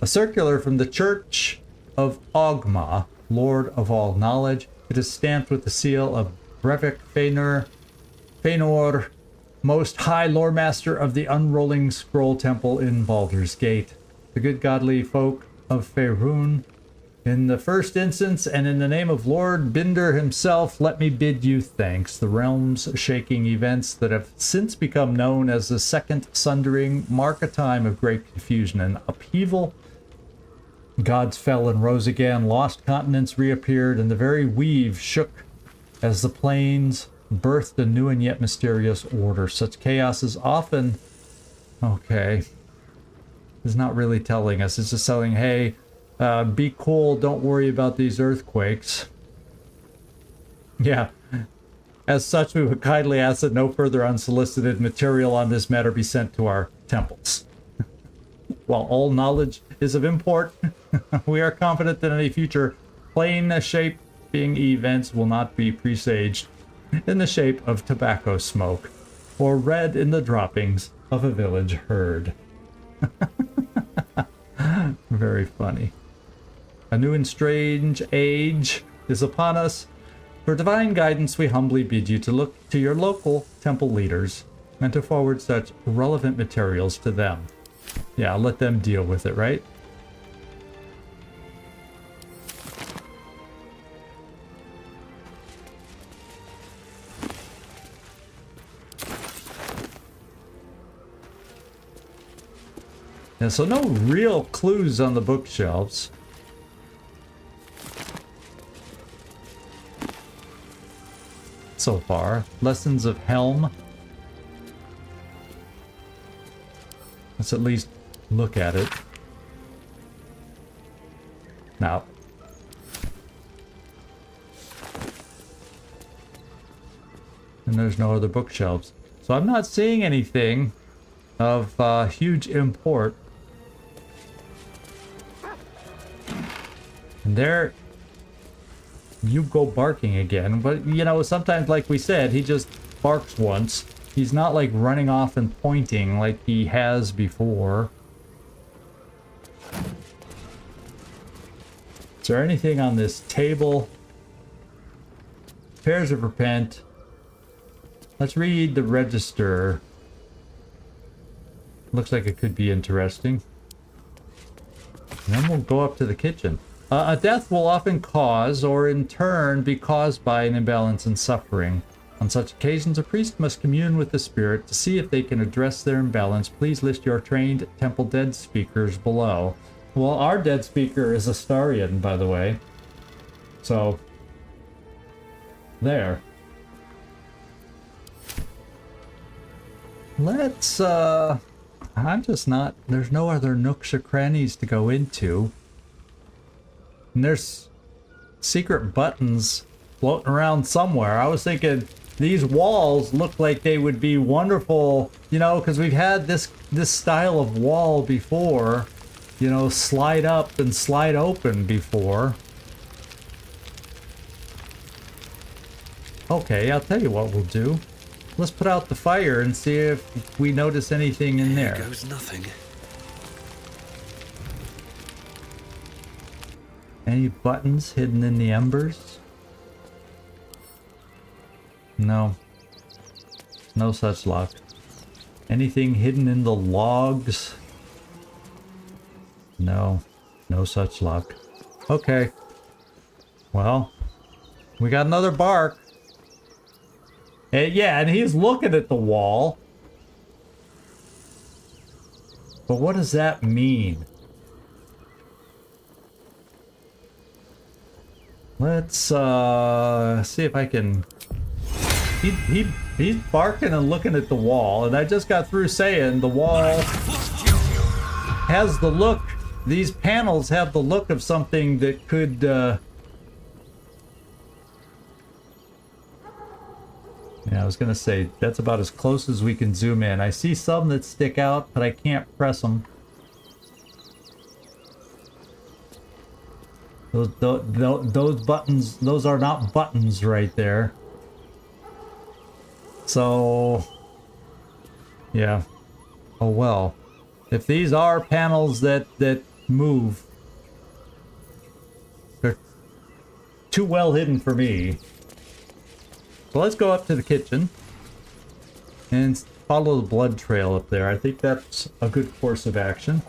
A circular from the Church of Ogma, Lord of all knowledge. It is stamped with the seal of Brevik Fëanor, Most High Lore Master of the Unrolling Scroll Temple in Baldur's Gate. The good godly folk of Faerun. In the first instance, and in the name of Lord Binder himself, let me bid you thanks. The realms shaking events that have since become known as the Second Sundering mark a time of great confusion and upheaval. Gods fell and rose again, lost continents reappeared, and the very weave shook as the plains birthed a new and yet mysterious order. Such chaos is often... Okay. It's not really telling us. It's just telling, hey... be cool, don't worry about these earthquakes. Yeah. As such, we would kindly ask that no further unsolicited material on this matter be sent to our temples. While all knowledge is of import, we are confident that any future plane-shaping events will not be presaged in the shape of tobacco smoke, or read in the droppings of a village herd. Very funny. A new and strange age is upon us. For divine guidance, we humbly bid you to look to your local temple leaders and to forward such relevant materials to them. Yeah, let them deal with it, right? Yeah, so no real clues on the bookshelves. so far. Lessons of Helm. Let's at least look at it. Now. And there's no other bookshelves. So I'm not seeing anything of huge import. And there you go barking again. But, you know, sometimes, like we said, he just barks once. He's not, like, running off and pointing like he has before. Is there anything on this table? Pairs of Repent. Let's read the register. Looks like it could be interesting. And then we'll go up to the kitchen. A death will often cause, or in turn be caused by, an imbalance in suffering. On such occasions, a priest must commune with the spirit to see if they can address their imbalance. Please list your trained temple dead speakers below. Well, our dead speaker is Astarion, by the way. So, there. Let's, I'm just not... There's no other nooks or crannies to go into. And there's secret buttons floating around somewhere. I was thinking these walls look like they would be wonderful, you know, because we've had this style of wall before, you know, slide up and slide open before. Okay, I'll tell you what we'll do. Let's put out the fire and see if we notice anything in there. There goes nothing. Any buttons hidden in the embers? No. No such luck. Anything hidden in the logs? No. No such luck. Okay. Well, we got another bark. And yeah, and he's looking at the wall. But what does that mean? Let's see if I can... He's barking and looking at the wall, and I just got through saying the wall has the look... These panels have the look of something that could... Yeah, I was gonna say, that's about as close as we can zoom in. I see some that stick out, but I can't press them. Those buttons, those are not buttons right there. So, yeah. Oh well. If these are panels that move, they're too well hidden for me. So let's go up to the kitchen and follow the blood trail up there. I think that's a good course of action.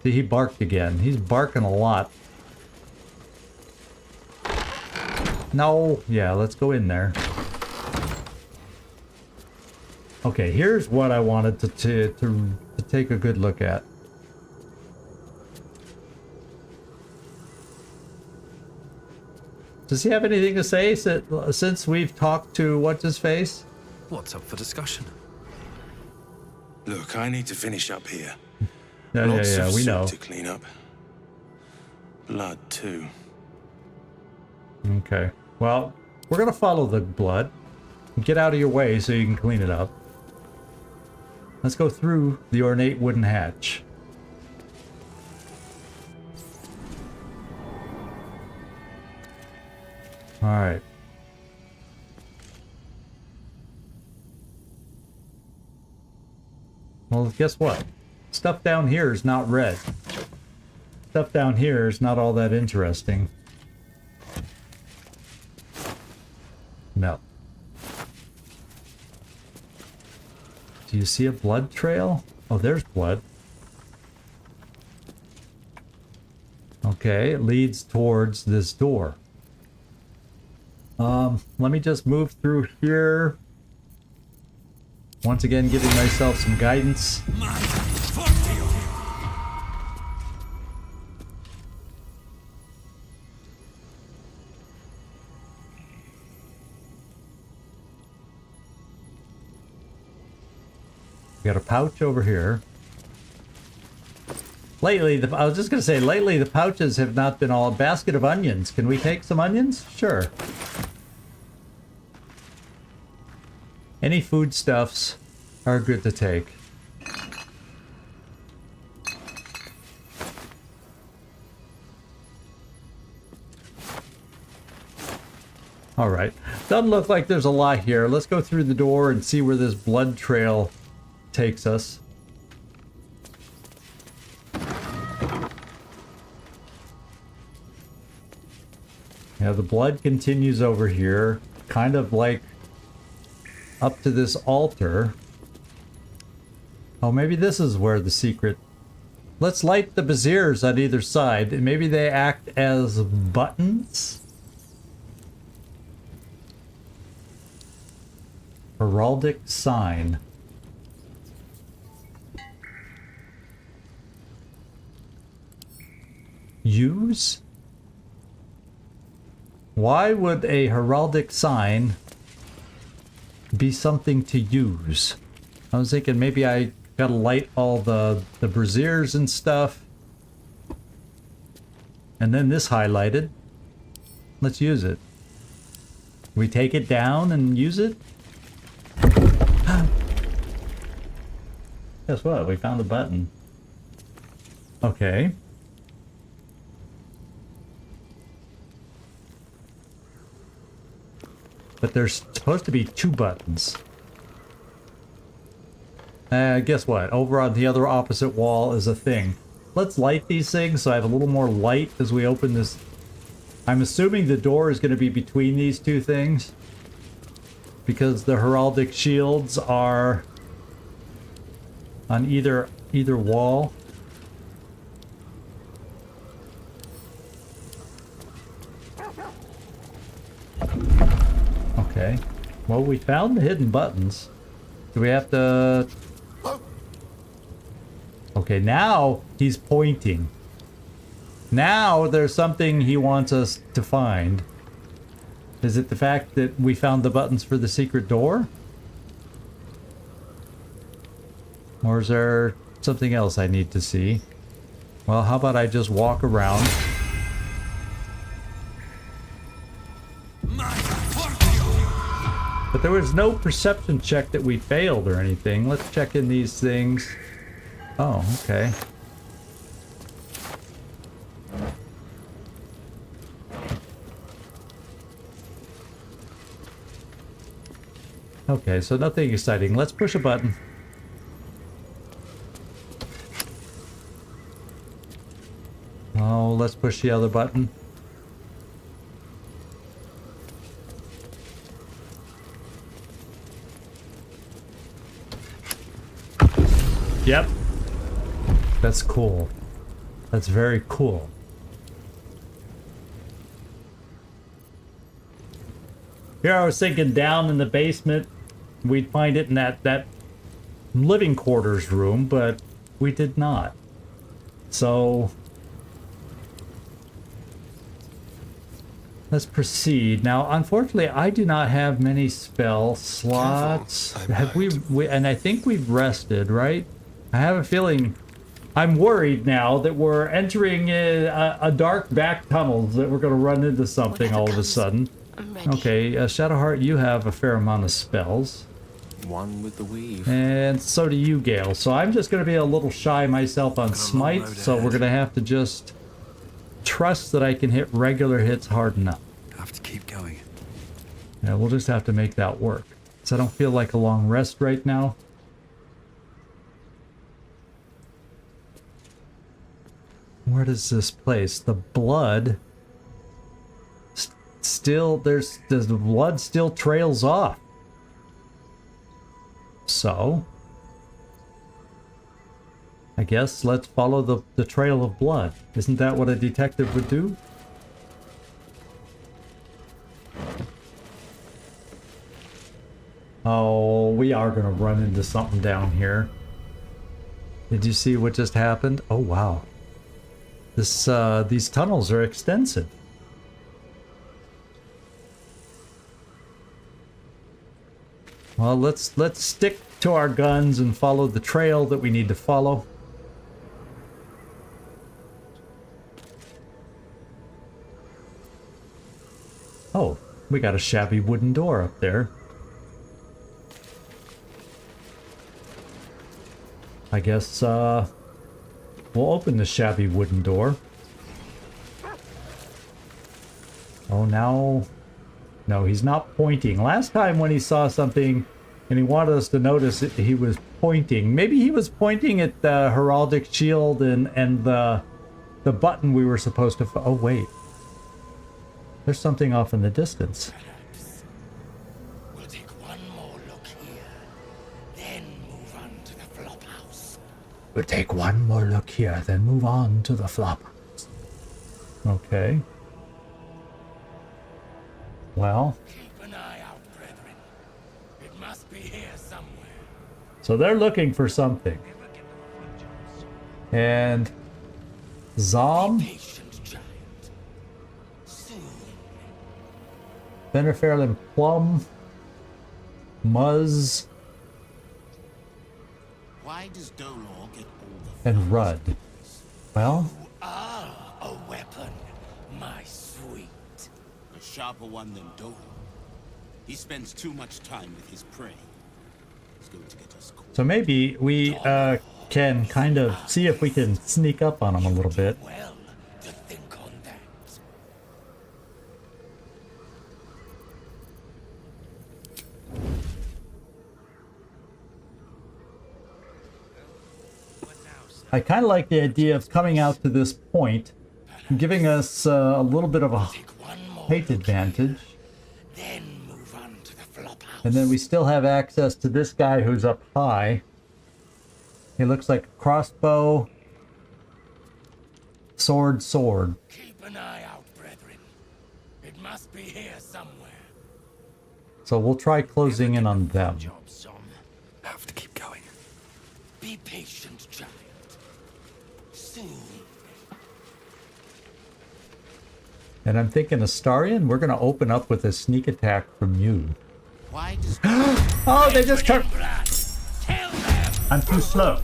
See, he barked again. He's barking a lot. No. Yeah, let's go in there. Okay, here's what I wanted to take a good look at. Does he have anything to say since we've talked to what's-his-face? What's up for discussion? Look, I need to finish up here. Yeah, Lots yeah, of we soup know. to clean up. Blood, too. Okay. Well, we're gonna follow the blood. Get out of your way so you can clean it up. Let's go through the ornate wooden hatch. Alright. Well, guess what? Stuff down here is not red. Stuff down here is not all that interesting. No. Do you see a blood trail? Oh, there's blood. Okay, it leads towards this door. Let me just move through here. Once again, giving myself some guidance. We got a pouch over here. Lately, I was just going to say, lately the pouches have not been all... Basket of onions. Can we take some onions? Sure. Any foodstuffs are good to take. Alright. Doesn't look like there's a lot here. Let's go through the door and see where this blood trail takes us. Yeah, the blood continues over here. Kind of like up to this altar. Oh, maybe this is where the secret... Let's light the braziers on either side. Maybe they act as buttons? Heraldic sign. Use? Why would a heraldic sign be something to use? I was thinking maybe I gotta light all the braziers and stuff. And then this highlighted. Let's use it. We take it down and use it? Guess what? We found a button. Okay. But there's supposed to be 2 buttons. Guess what? Over on the other opposite wall is a thing. Let's light these things so I have a little more light as we open this. I'm assuming the door is going to be between these 2 things. Because the heraldic shields are on either wall. Okay. Well, we found the hidden buttons. Do we have to... Okay, now he's pointing. Now there's something he wants us to find. Is it the fact that we found the buttons for the secret door? Or is there something else I need to see? Well, how about I just walk around? But there was no perception check that we failed or anything. Let's check in these things. Oh, okay. Okay, so nothing exciting. Let's push a button. Oh, let's push the other button. Yep. That's cool. That's very cool. Here I was thinking down in the basement we'd find it in that living quarters room, but we did not. So let's proceed. Now, unfortunately, I do not have many spell slots. Have we and I think we've rested, right? I have a feeling. I'm worried now that we're entering a dark back tunnels, that we're going to run into something all of a sudden. Okay, Shadowheart, you have a fair amount of spells. One with the weave. And so do you, Gale. So I'm just going to be a little shy myself on Smite, so we're going to have to just trust that I can hit regular hits hard enough. Have to keep going. Yeah, we'll just have to make that work. So I don't feel like a long rest right now. Where does this place? The blood still, the blood still trails off. So I guess let's follow the trail of blood. Isn't that what a detective would do? Oh, we are gonna run into something down here. Did you see what just happened? Oh wow. These tunnels are extensive. Well, let's stick to our guns and follow the trail that we need to follow. Oh, we got a shabby wooden door up there. I guess we'll open the shabby wooden door. Oh, now... No, he's not pointing. Last time when he saw something and he wanted us to notice it, he was pointing. Maybe he was pointing at the heraldic shield and the button we were supposed to... Oh, wait. There's something off in the distance. We'll take one more look here, then move on to the flop house. We'll take one more look here, then move on to the flop house. Okay. Well. Keep an eye out, brethren. It must be here somewhere. So they're looking for something. And Zom, Patient giant. Soon. Beneferlin Plum, Muzz, Why does Dolor get all the and Rudd. Well, a weapon, my sweet. A sharper one than Dolor. He spends too much time with his prey. He's going to get us caught. so maybe we can kind of see if we can sneak up on him a little bit. Well, to think on that. I kind of like the idea of coming out to this point, giving us a little bit of a Take one more height advantage. then move on to the flop house. And then we still have access to this guy who's up high. He looks like a crossbow, sword. Keep an eye out, brethren. It must be here somewhere. So we'll try closing in on them. Job, son. Have to keep going. Be patient, giant. Soon. And I'm thinking Astarion, we're going to open up with a sneak attack from you. Why does Oh, they just turned... blood? Tell them. I'm too slow.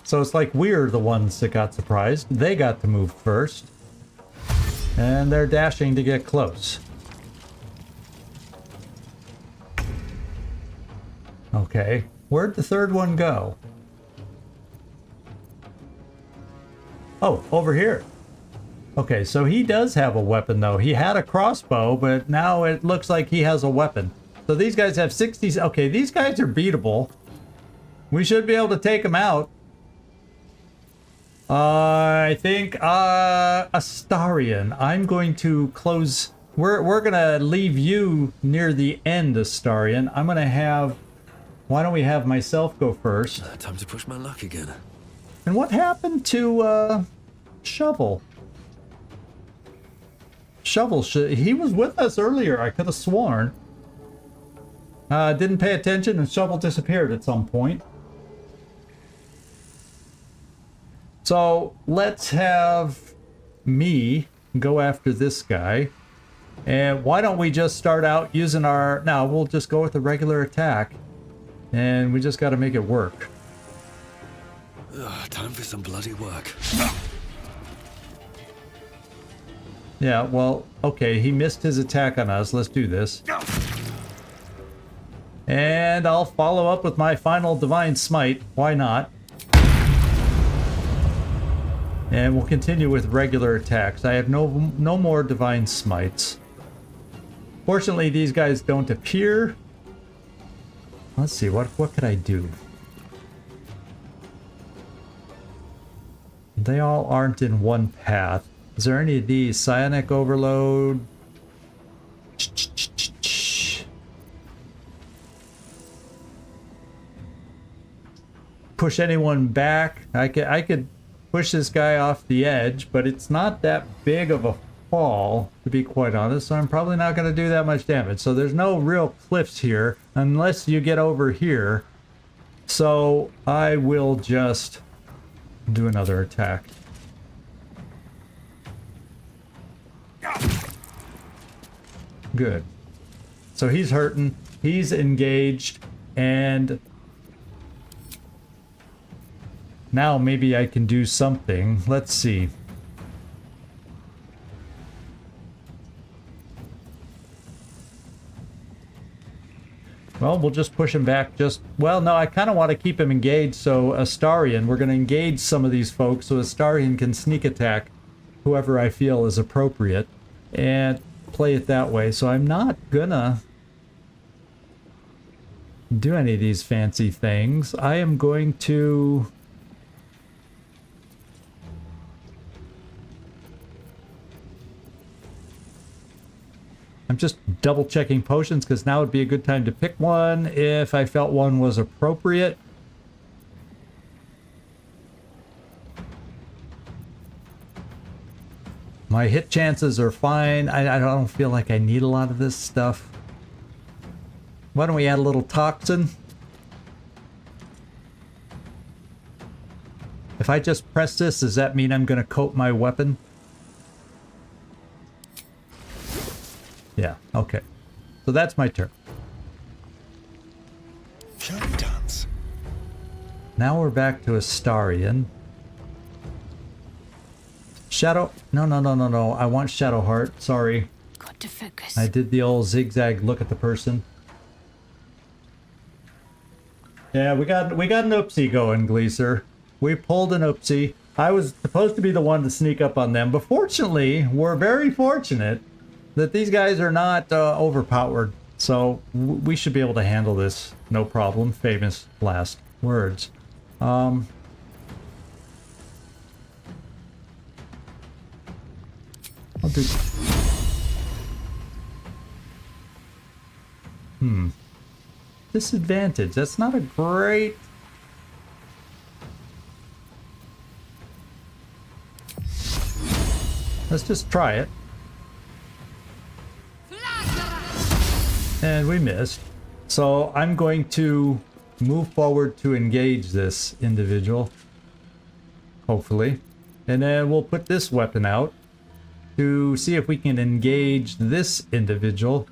So it's like we're the ones that got surprised. They got to move first. And they're dashing to get close. Okay. Where'd the third one go? Oh, over here. Okay, so he does have a weapon, though. He had a crossbow, but now it looks like he has a weapon. So these guys have 60s. Okay, these guys are beatable. We should be able to take them out. I think Astarion. I'm going to close. We're gonna leave you near the end, Astarion. I'm gonna have. Why don't we have myself go first? Time to push my luck again. And what happened to Shovel? Shovel, he was with us earlier. I could have sworn. Didn't pay attention and Shovel disappeared at some point. So let's have me go after this guy. And why don't we just start out using our... Now, we'll just go with the regular attack. And we just got to make it work. Time for some bloody work. Yeah, well, okay, he missed his attack on us. Let's do this. And I'll follow up with my final Divine Smite. Why not? And we'll continue with regular attacks. I have no more Divine Smites. Fortunately, these guys don't appear. Let's see, what could I do? They all aren't in one path. Is there any of these? Psionic Overload. Push anyone back. I could push this guy off the edge, but it's not that big of a fall, to be quite honest, so I'm probably not going to do that much damage. So there's no real cliffs here, unless you get over here. So I will just do another attack. Good. So he's hurting. He's engaged. And now maybe I can do something. Let's see. Well, we'll just push him back just... Well, no, I kind of want to keep him engaged, so Astarion, we're going to engage some of these folks so Astarion can sneak attack whoever I feel is appropriate and play it that way. So I'm not gonna do any of these fancy things. I am going to... I'm just double checking potions because now would be a good time to pick one if I felt one was appropriate. My hit chances are fine. I don't feel like I need a lot of this stuff. Why don't we add a little toxin? If I just press this, does that mean I'm going to coat my weapon? Yeah, okay. So that's my turn. Dance. Now we're back to Astarion. Shadow... No. I want Shadowheart. Sorry. Got to focus. I did the old zigzag look at the person. Yeah, we got an oopsie going, Gleeser. We pulled an oopsie. I was supposed to be the one to sneak up on them, but fortunately, we're very fortunate that these guys are not overpowered. So we should be able to handle this, no problem. Famous last words. I'll do... Disadvantage. That's not a great... Let's just try it. And we missed. So I'm going to move forward to engage this individual. Hopefully. And then we'll put this weapon out to see if we can engage this individual.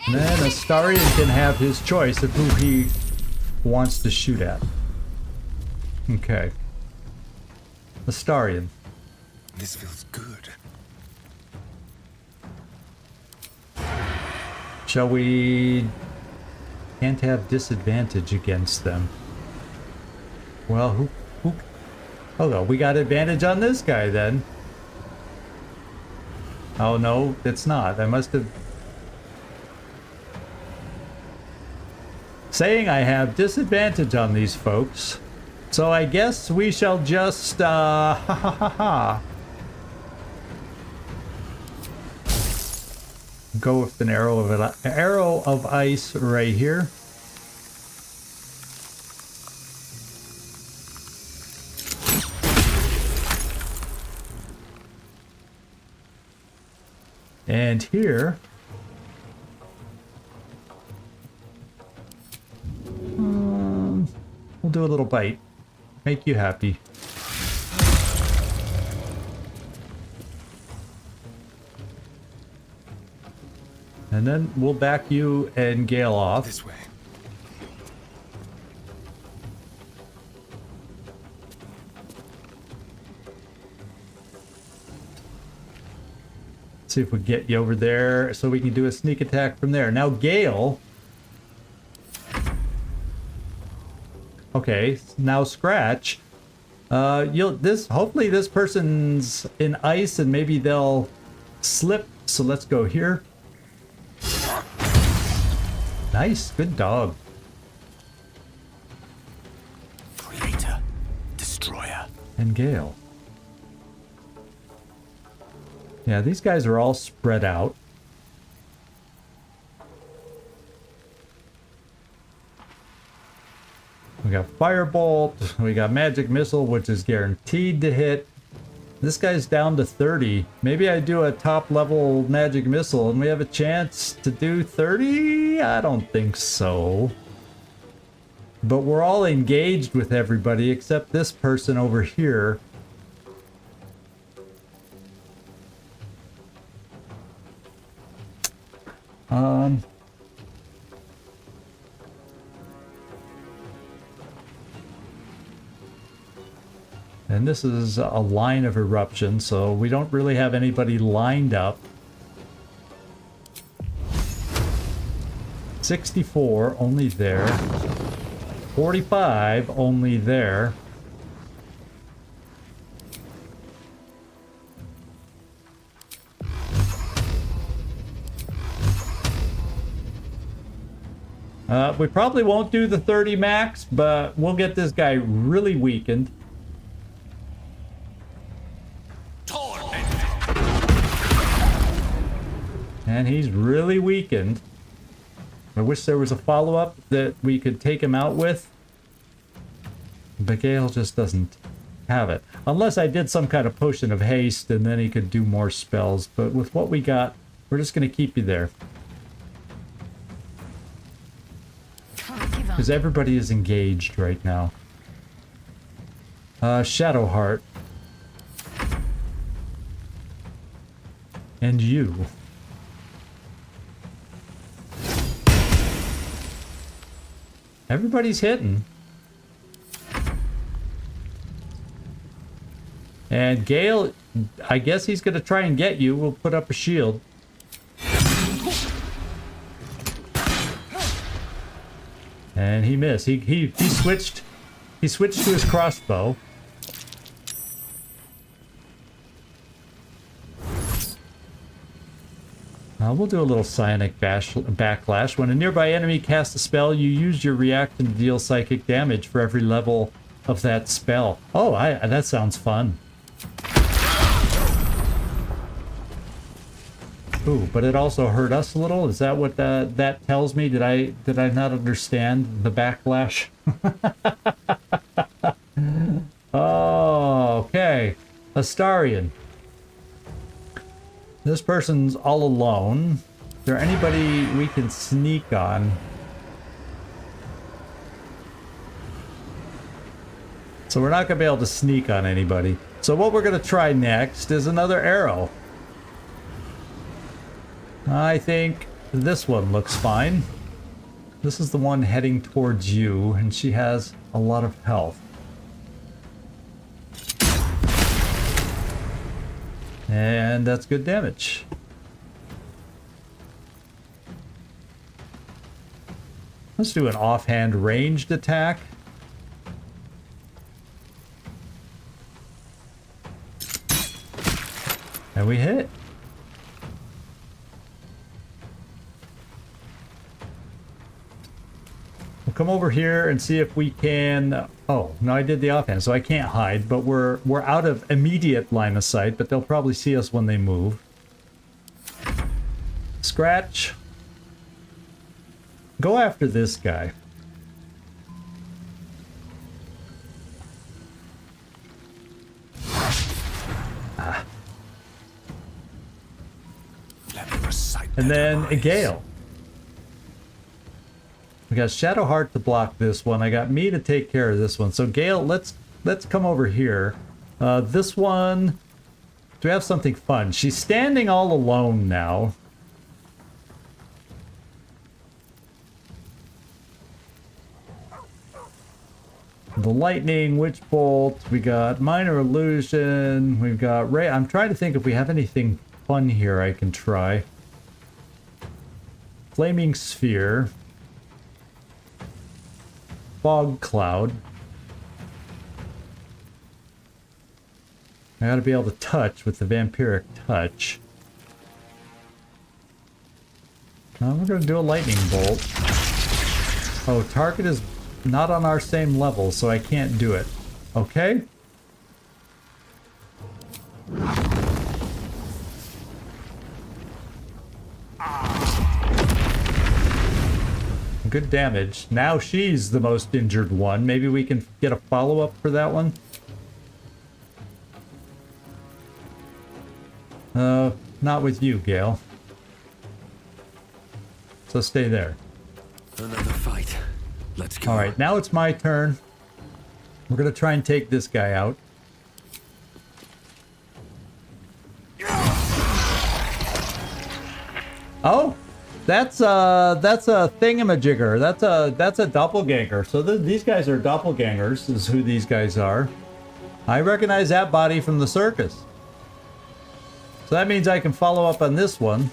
And then Astarion can have his choice of who he wants to shoot at. Okay. Astarion. This feels good. Shall we... Can't have disadvantage against them. Well, who... Oh no, we got advantage on this guy then. Oh no, it's not. I must have... Saying I have disadvantage on these folks. So I guess we shall just, go with an arrow of ice right here. And here, we'll do a little bite. Make you happy. And then we'll back you and Gale off. This way. See if we get you over there so we can do a sneak attack from there. Now Gale. Okay, now Scratch. Hopefully this person's in ice and maybe they'll slip. So let's go here. Nice, good dog. Creator, destroyer. And Gale. Yeah, these guys are all spread out. We got Firebolt, we got Magic Missile, which is guaranteed to hit. This guy's down to 30. Maybe I do a top level Magic Missile and we have a chance to do 30? I don't think so. But we're all engaged with everybody except this person over here. And this is a line of eruption, so we don't really have anybody lined up. 64, only there. 45, only there. We probably won't do the 30 max, but we'll get this guy really weakened. And he's really weakened. I wish there was a follow-up that we could take him out with. But Gale just doesn't have it. Unless I did some kind of potion of haste and then he could do more spells. But with what we got, we're just going to keep you there. Because everybody is engaged right now. Shadowheart. And you. Everybody's hitting. And Gale, I guess he's going to try and get you. We'll put up a shield. And he missed. He switched. He switched to his crossbow. We'll do a little psionic backlash. When a nearby enemy casts a spell, you use your reaction to deal psychic damage for every level of that spell. Oh, that sounds fun. Ooh, but it also hurt us a little. Is that what that tells me? Did I not understand the backlash? Oh, okay. Astarion. This person's all alone. Is there anybody we can sneak on? So we're not going to be able to sneak on anybody. So what we're going to try next is another arrow. I think this one looks fine. This is the one heading towards you, and she has a lot of health. And that's good damage. Let's do an offhand ranged attack. And we hit. We'll come over here and see if we can... Oh, no, I did the offhand, so I can't hide, but we're out of immediate line of sight, but they'll probably see us when they move. Scratch. Go after this guy. Ah. And then a Gale. We got Shadowheart to block this one. I got me to take care of this one. So Gale, let's come over here. This one, do we have something fun? She's standing all alone now. The lightning, witch bolt. We got minor illusion. We've got ray. I'm trying to think if we have anything fun here I can try. Flaming sphere. Fog cloud. I gotta be able to touch with the vampiric touch. Now we're gonna do a lightning bolt. Oh, target is not on our same level, so I can't do it. Okay? Good damage. Now she's the most injured one. Maybe we can get a follow-up for that one. Not with you, Gale. So stay there. Another fight. Let's go. All right, now it's my turn. We're gonna try and take this guy out. Oh, That's a thingamajigger. That's a doppelganger. So these guys are doppelgangers, is who these guys are. I recognize that body from the circus. So that means I can follow up on this one.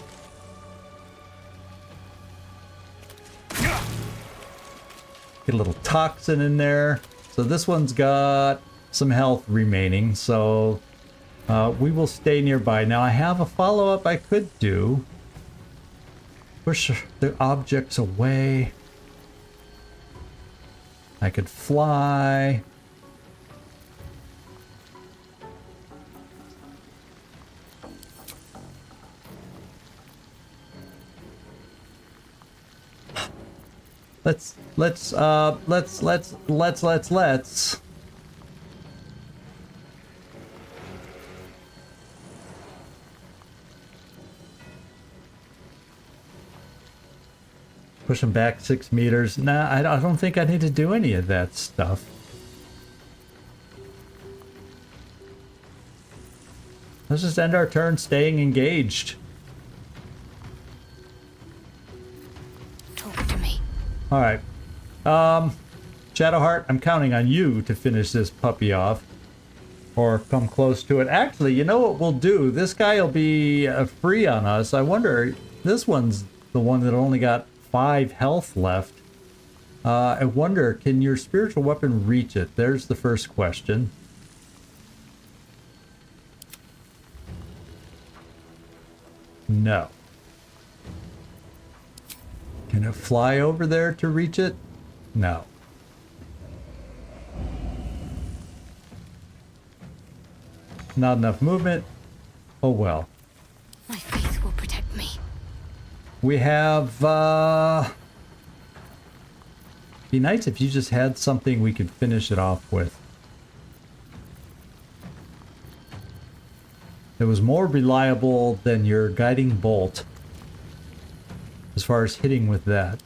Get a little toxin in there. So this one's got some health remaining. So we will stay nearby. Now I have a follow-up I could do. Push the objects away. I could fly. Let's push him back 6 meters. Nah, I don't think I need to do any of that stuff. Let's just end our turn staying engaged. Talk to me. All right. Shadowheart, I'm counting on you to finish this puppy off. Or come close to it. Actually, you know what we'll do? This guy will be free on us. I wonder, this one's the one that only got 5 health left. I wonder, can your spiritual weapon reach it? There's the first question. No. Can it fly over there to reach it? No. Not enough movement. Oh well. My faith will protect me. We have, be nice if you just had something we could finish it off with. It was more reliable than your guiding bolt. As far as hitting with that.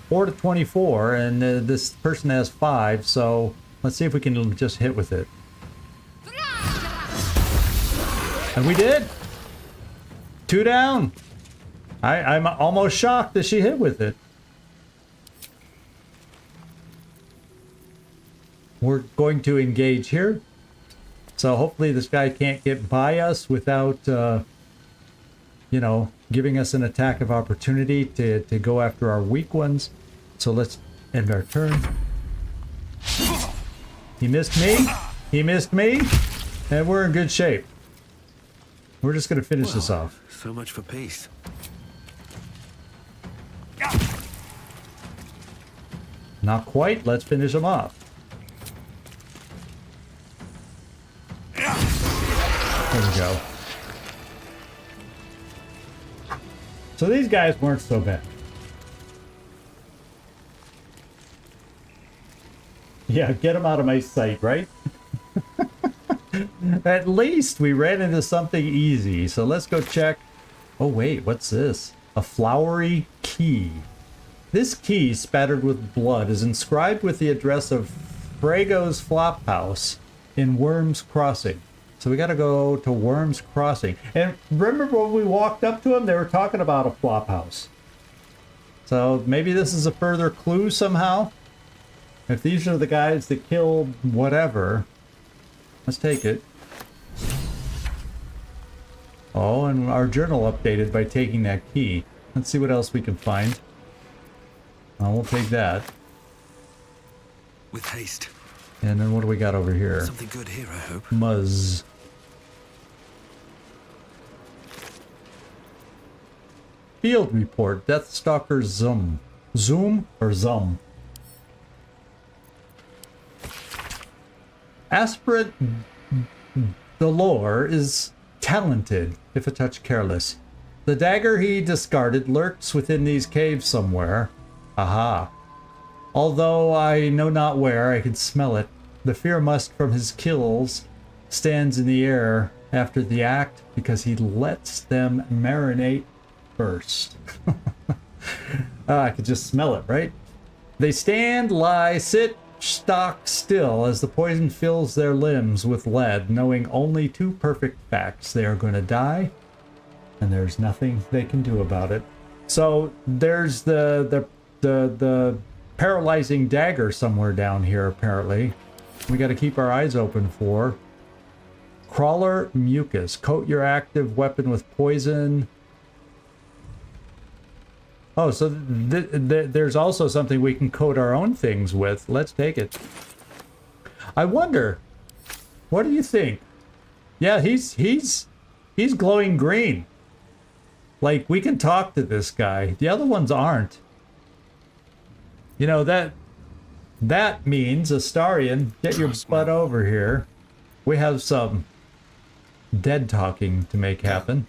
Four to 24, and this person has 5, so let's see if we can just hit with it. And we did! 2 down! I'm almost shocked that she hit with it. We're going to engage here. So hopefully this guy can't get by us without, you know, giving us an attack of opportunity to go after our weak ones. So let's end our turn. He missed me. He missed me. And we're in good shape. We're just going to finish this off. So much for peace. Not quite. Let's finish him off. There we go. So these guys weren't so bad. Yeah, get them out of my sight, right? At least we ran into something easy. So let's go check. Oh wait, what's this? A flowery key. This key, spattered with blood, is inscribed with the address of Frago's Flophouse in Worms Crossing. So we got to go to Worms Crossing. And remember when we walked up to them, they were talking about a flop house. So maybe this is a further clue somehow. If these are the guys that killed whatever, let's take it. Oh, and our journal updated by taking that key. Let's see what else we can find. Oh, we'll take that. With haste. And then what do we got over here? Something good here, I hope. Muzz. Field report. Deathstalker Zoom. Zoom or Zum? Aspirant Dolor is talented, if a touch careless. The dagger he discarded lurks within these caves somewhere. Aha. Although I know not where, I can smell it. The fear musk from his kills stands in the air after the act because he lets them marinate first. I could just smell it, right? They stand, lie, sit, stock still as the poison fills their limbs with lead, knowing only two perfect facts. They are going to die, and there's nothing they can do about it. So there's the paralyzing dagger somewhere down here, apparently. We got to keep our eyes open for. Crawler mucus. Coat your active weapon with poison. Oh, so there's also something we can coat our own things with. Let's take it. I wonder, what do you think? Yeah, he's glowing green. Like, we can talk to this guy. The other ones aren't. You know, that means, Astarion, get your butt over here. We have some dead talking to make happen.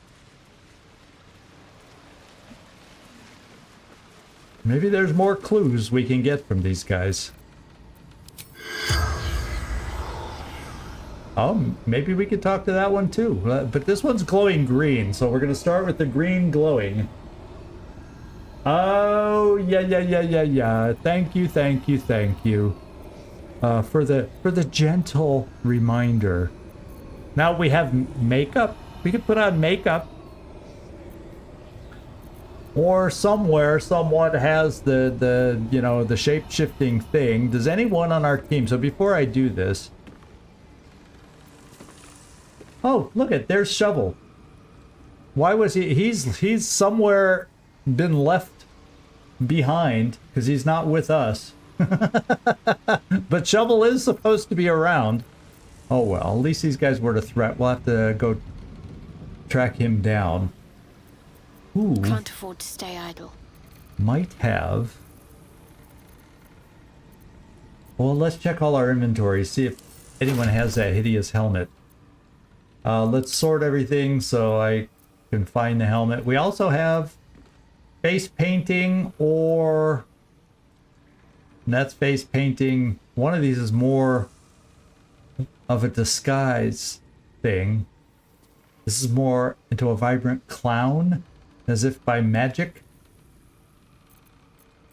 Maybe there's more clues we can get from these guys. Oh, maybe we could talk to that one too. But this one's glowing green, so we're going to start with the green glowing. Oh, yeah. Thank you. For the gentle reminder. Now we have makeup. We could put on makeup. Or somewhere someone has the you know, the shape-shifting thing. Does anyone on our team? So before I do this. Oh, look at, there's Shovel. Why was he's somewhere been left behind because he's not with us. But Shovel is supposed to be around. Oh well, at least these guys were a threat. We'll have to go track him down. Ooh. Can't afford to stay idle. Might have. Well, let's check all our inventory, see if anyone has that hideous helmet. Let's sort everything so I can find the helmet. We also have face painting, or... And that's face painting. One of these is more of a disguise thing. This is more into a vibrant clown. As if by magic.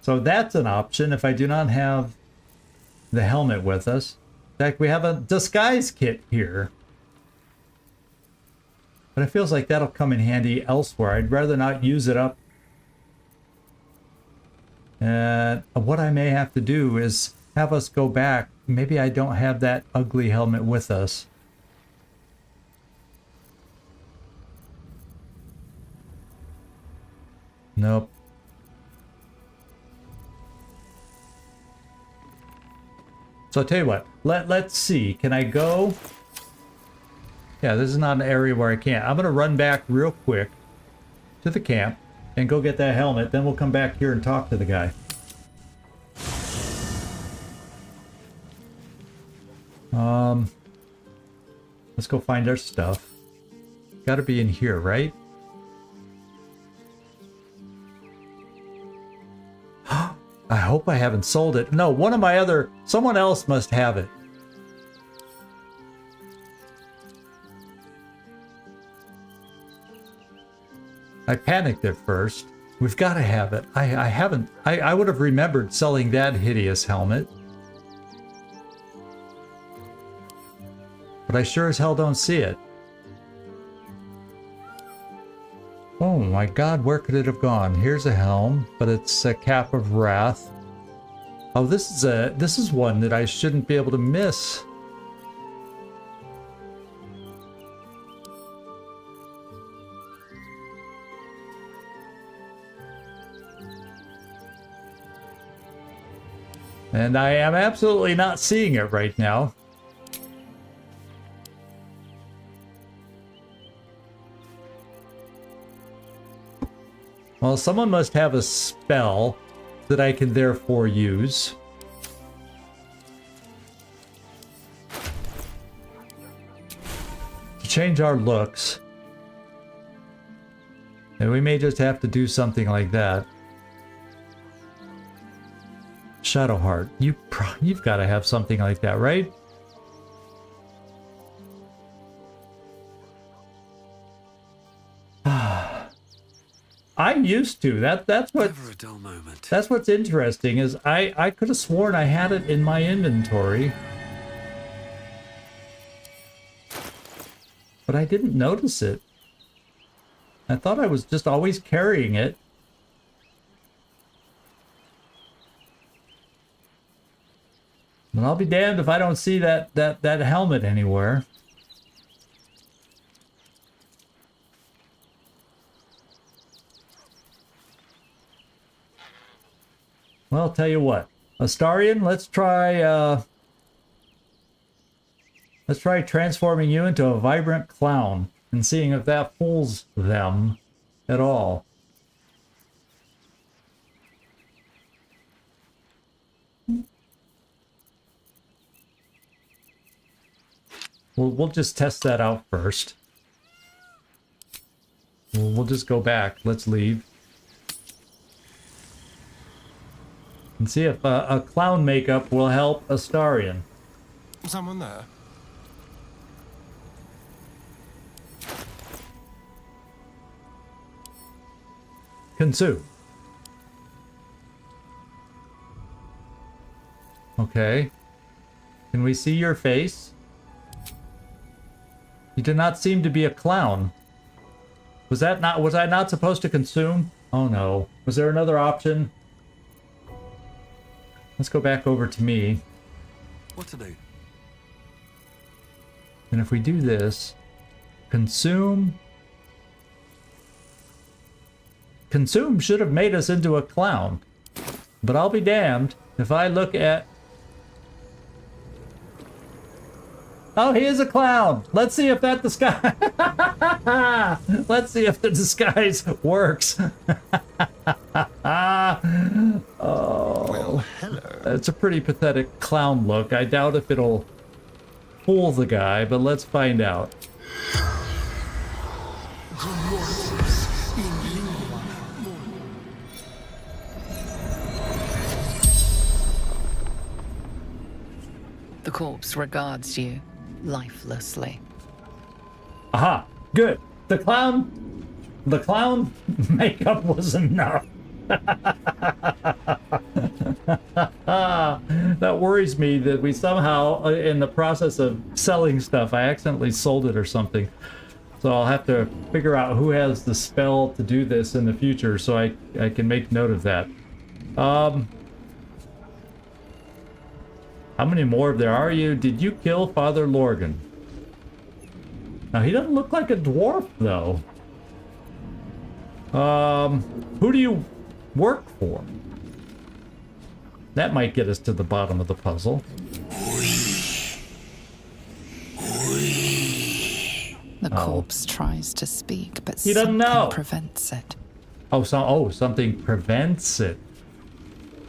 So that's an option if I do not have the helmet with us. In fact, we have a disguise kit here. But it feels like that'll come in handy elsewhere. I'd rather not use it up. And what I may have to do is have us go back. Maybe I don't have that ugly helmet with us. Nope. So I'll tell you what, let's see. Can I go? Yeah, this is not an area where I can't. I'm going to run back real quick to the camp and go get that helmet. Then we'll come back here and talk to the guy. Let's go find our stuff. Got to be in here, right? I hope I haven't sold it. No, someone else must have it. I panicked at first. We've got to have it. I would have remembered selling that hideous helmet. But I sure as hell don't see it. Oh my god, where could it have gone? Here's a helm, but it's a cap of wrath. Oh, this is one that I shouldn't be able to miss. And I am absolutely not seeing it right now. Well, someone must have a spell that I can therefore use. To change our looks. And we may just have to do something like that. Shadowheart, you've got to have something like that, right? I I'm used to. That's what. Never a dull moment. That's what's interesting is I could have sworn I had it in my inventory. But I didn't notice it. I thought I was just always carrying it. But I'll be damned if I don't see that helmet anywhere. Well, I'll tell you what. Astarion, let's try transforming you into a vibrant clown and seeing if that fools them at all. We'll just test that out first. We'll just go back. Let's leave. And see if a clown makeup will help Astarion. Someone there? Consume. Okay. Can we see your face? You do not seem to be a clown. Was I not supposed to consume? Oh no. Was there another option? Let's go back over to me. What to do? And if we do this, consume. Consume should have made us into a clown. But I'll be damned if I look at... Oh, he is a clown. Let's see if that disguise... Let's see if the disguise works. Oh, Well, hello. it's a pretty pathetic clown look. I doubt if it'll fool the guy, but let's find out. The corpse regards you lifelessly. Aha, good. The clown makeup was enough. That worries me that we somehow, in the process of selling stuff, I accidentally sold it or something. So I'll have to figure out who has the spell to do this in the future so I can make note of that. How many more of there are you? Did you kill Father Lorgan? Now, he doesn't look like a dwarf, though. Who do you work for? That might get us to the bottom of the puzzle. The corpse tries to speak, but He doesn't something know. prevents it. Something prevents it.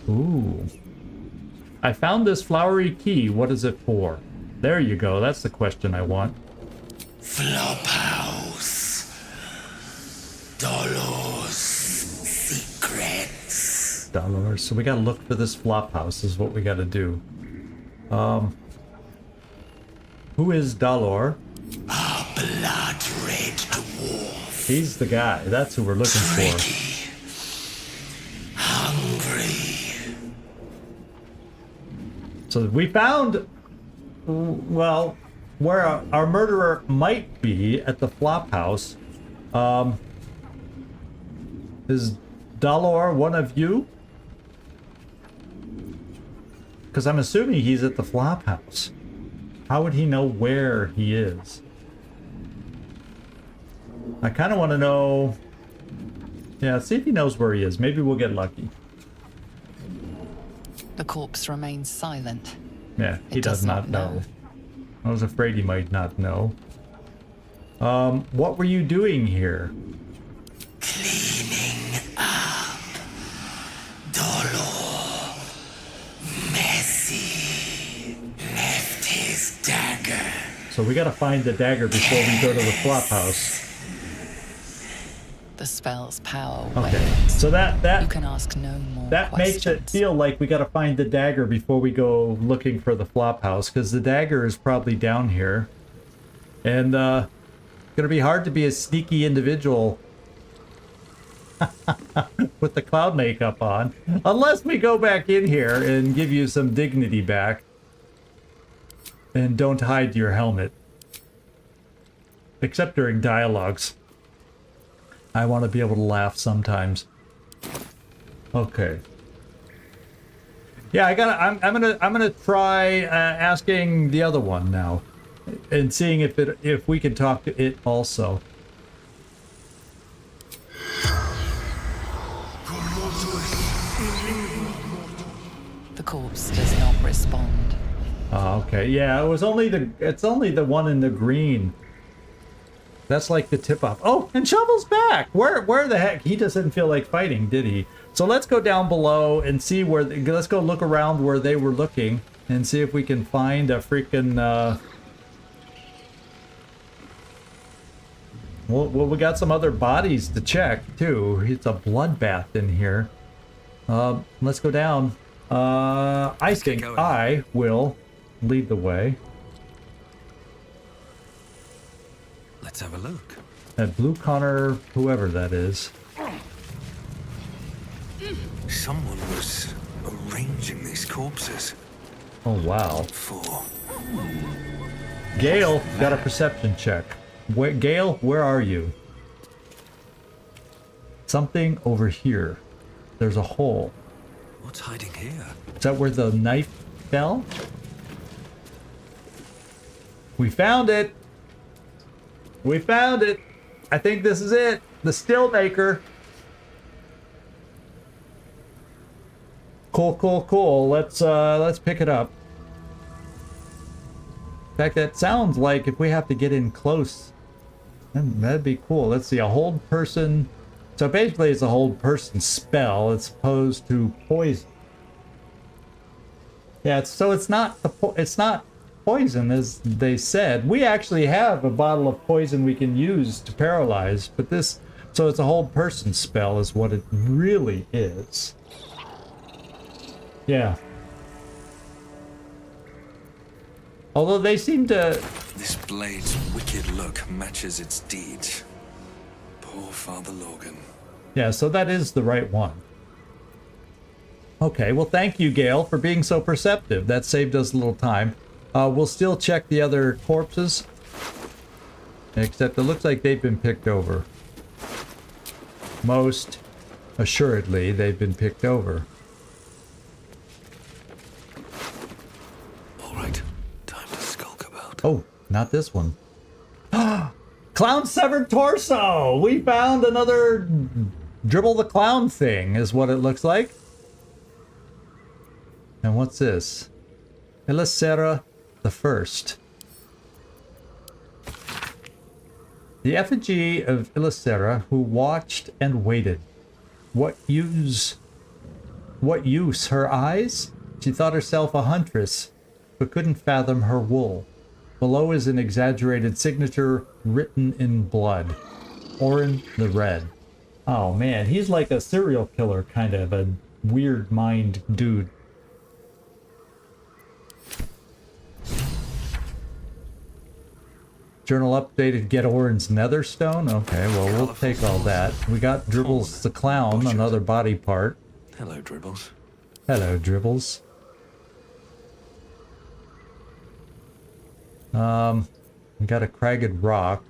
Ooh. I found this flowery key. What is it for? There you go. That's the question I want. Flophouse. Dolores. Secrets. Dollars. So we gotta look for this flop house is what we gotta do. Who is Dalor? A blood-red dwarf. He's the guy. That's who we're looking for. Hungry. So we found, well, where our murderer might be at the flop house. Is Dalor one of you? Because I'm assuming he's at the flop house. How would he know where he is? I kind of want to know... Yeah, see if he knows where he is. Maybe we'll get lucky. The corpse remains silent. Yeah, he It does not know. I was afraid he might not know. What were you doing here? Cleaning up. Dolor. Messy. Left his dagger. So we gotta find the dagger before we go to the flop house. The spell's power Okay, wanes. so that You can ask no more that makes it questions. feel like we gotta find the dagger before we go looking for the flop house, because the dagger is probably down here. And gonna be hard to be a sneaky individual Put the cloud makeup on. Unless we go back in here and give you some dignity back. And don't hide your helmet. Except during dialogues. I want to be able to laugh sometimes. Okay. Yeah, I'm gonna try asking the other one now, and seeing if we can talk to it also. The corpse does not respond. Oh, okay. Yeah, it's only the one in the green. That's like the tip off. Oh, and Shovel's back. Where the heck? He doesn't feel like fighting, did he? So let's go down below and see where. Let's go look around where they were looking and see if we can find a freaking. Well, we got some other bodies to check too. It's a bloodbath in here. Let's go down. I think I will lead the way. Let's have a look. That Blue Connor, whoever that is. Someone was arranging these corpses. Oh, wow. For Gale, got a perception check. Gale, where are you? Something over here. There's a hole. what's hiding here? Is that where the knife fell? We found it. We found it. I think this is it. The still maker. Cool, cool, cool. Let's pick it up. In fact, that sounds like if we have to get in close, then that'd be cool. Let's see, a hold person. So basically it's a hold person spell as opposed to poison. Yeah, it's not poison as they said. We actually have a bottle of poison we can use to paralyze, but this, so it's a hold person spell is what it really is. Yeah. Although they seem to... This blade's wicked look matches its deeds. Poor Father Logan. Yeah, so that is the right one. Okay, well thank you, Gale, for being so perceptive. That saved us a little time. We'll still check the other corpses. Except it looks like they've been picked over. Most assuredly, they've been picked over. Alright, time to skulk about. Oh, not this one. Clown severed torso! We found another dribble the clown thing, is what it looks like. And what's this? Elisera the First. The effigy of Elisera, who watched and waited. What use her eyes? She thought herself a huntress, but couldn't fathom her wool. Below is an exaggerated signature written in blood. Orin the Red. Oh man, he's like a serial killer, kind of a weird mind dude. Journal updated, get Orin's netherstone. Okay, well, we'll take all that. We got Dribbles the Clown, another body part. Hello, Dribbles. Hello, Dribbles. We got a cragged rock.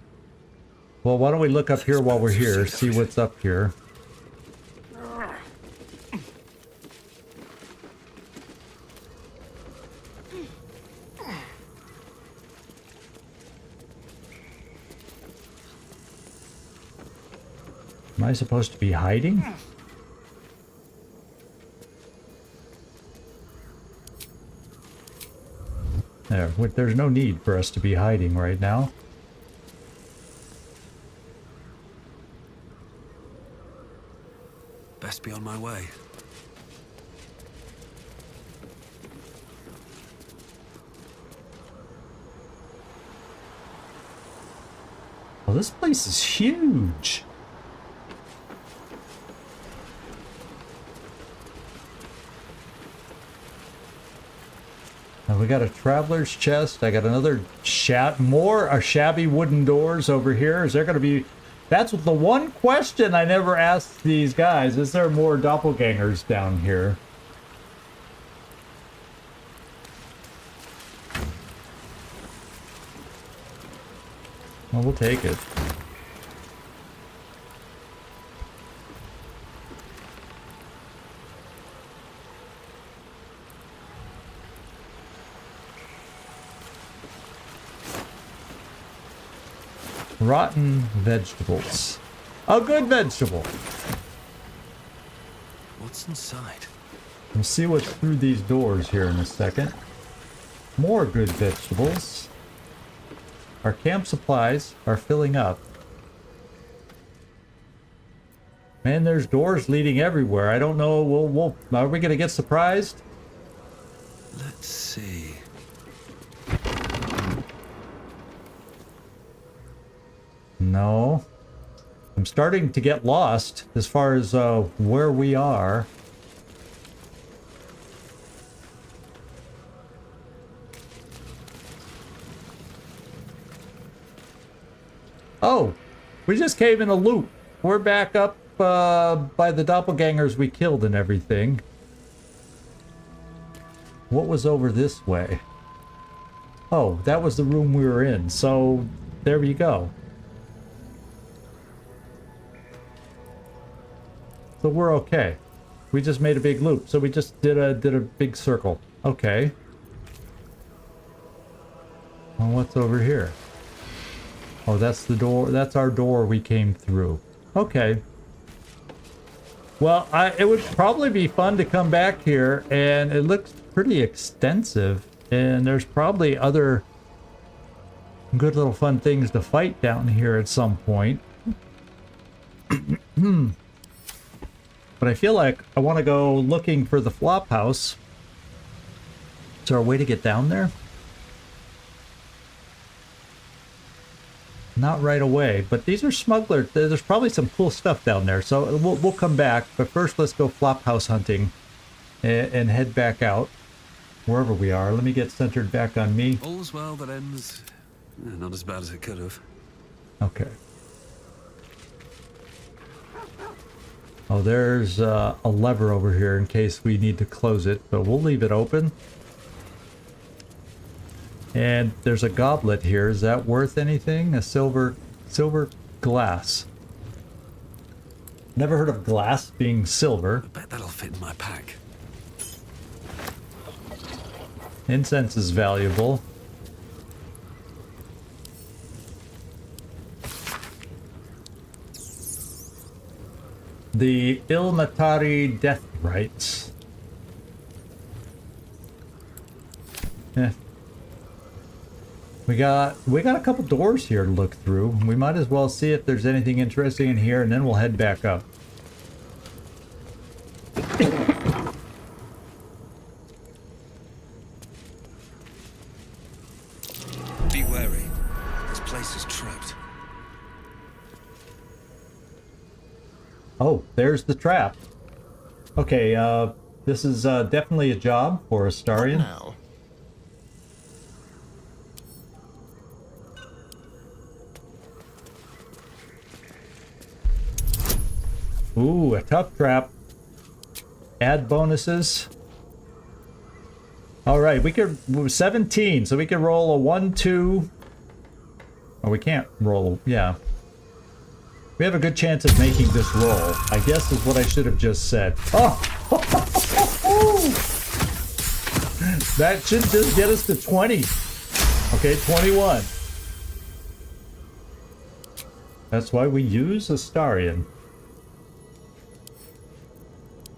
Well, why don't we look up here while we're here, see what's up here. Am I supposed to be hiding? There's no need for us to be hiding right now. Best be on my way. Well, this place is huge. We got a traveler's chest. I got another shabby wooden doors over here. Is there going to be That's the one question I never asked these guys. Is there more doppelgangers down here? Well, we'll take it. Rotten vegetables. A good vegetable. What's inside? We'll see what's through these doors here in a second. More good vegetables. Our camp supplies are filling up. Man, there's doors leading everywhere. I don't know. Are we gonna get surprised? Let's see. No. I'm starting to get lost as far as where we are. Oh, we just came in a loop. We're back up by the doppelgangers we killed and everything. What was over this way? Oh, that was the room we were in. So there you go. So we're okay. We just made a big loop. So we just did a big circle. Okay. Well, what's over here? Oh, that's the door. That's our door we came through. Okay. Well, it would probably be fun to come back here, and it looks pretty extensive. And there's probably other good little fun things to fight down here at some point. But I feel like I want to go looking for the flop house. Is there a way to get down there? Not right away, but these are smugglers. There's probably some cool stuff down there, so we'll come back. But first, let's go flop house hunting and head back out wherever we are. Let me get centered back on me. All's well that ends not as bad as it could have. Okay. Oh, there's a lever over here in case we need to close it, but we'll leave it open. And there's a goblet here. Is that worth anything? A silver glass. Never heard of glass being silver. I bet that'll fit in my pack. Incense is valuable. The Ilmatari death rites. We got a couple doors here to look through. We might as well see if there's anything interesting in here, and then we'll head back up. Be wary. This place is trapped. Oh, there's the trap. Okay, this is definitely a job for Astarion. Now. Ooh, a tough trap. Add bonuses. All right, we could 17, so we can roll a 1, 2. Oh, we can't roll. Yeah. We have a good chance of making this roll, I guess is what I should have just said. Oh! That should just get us to 20. Okay, 21. That's why we use Astarion.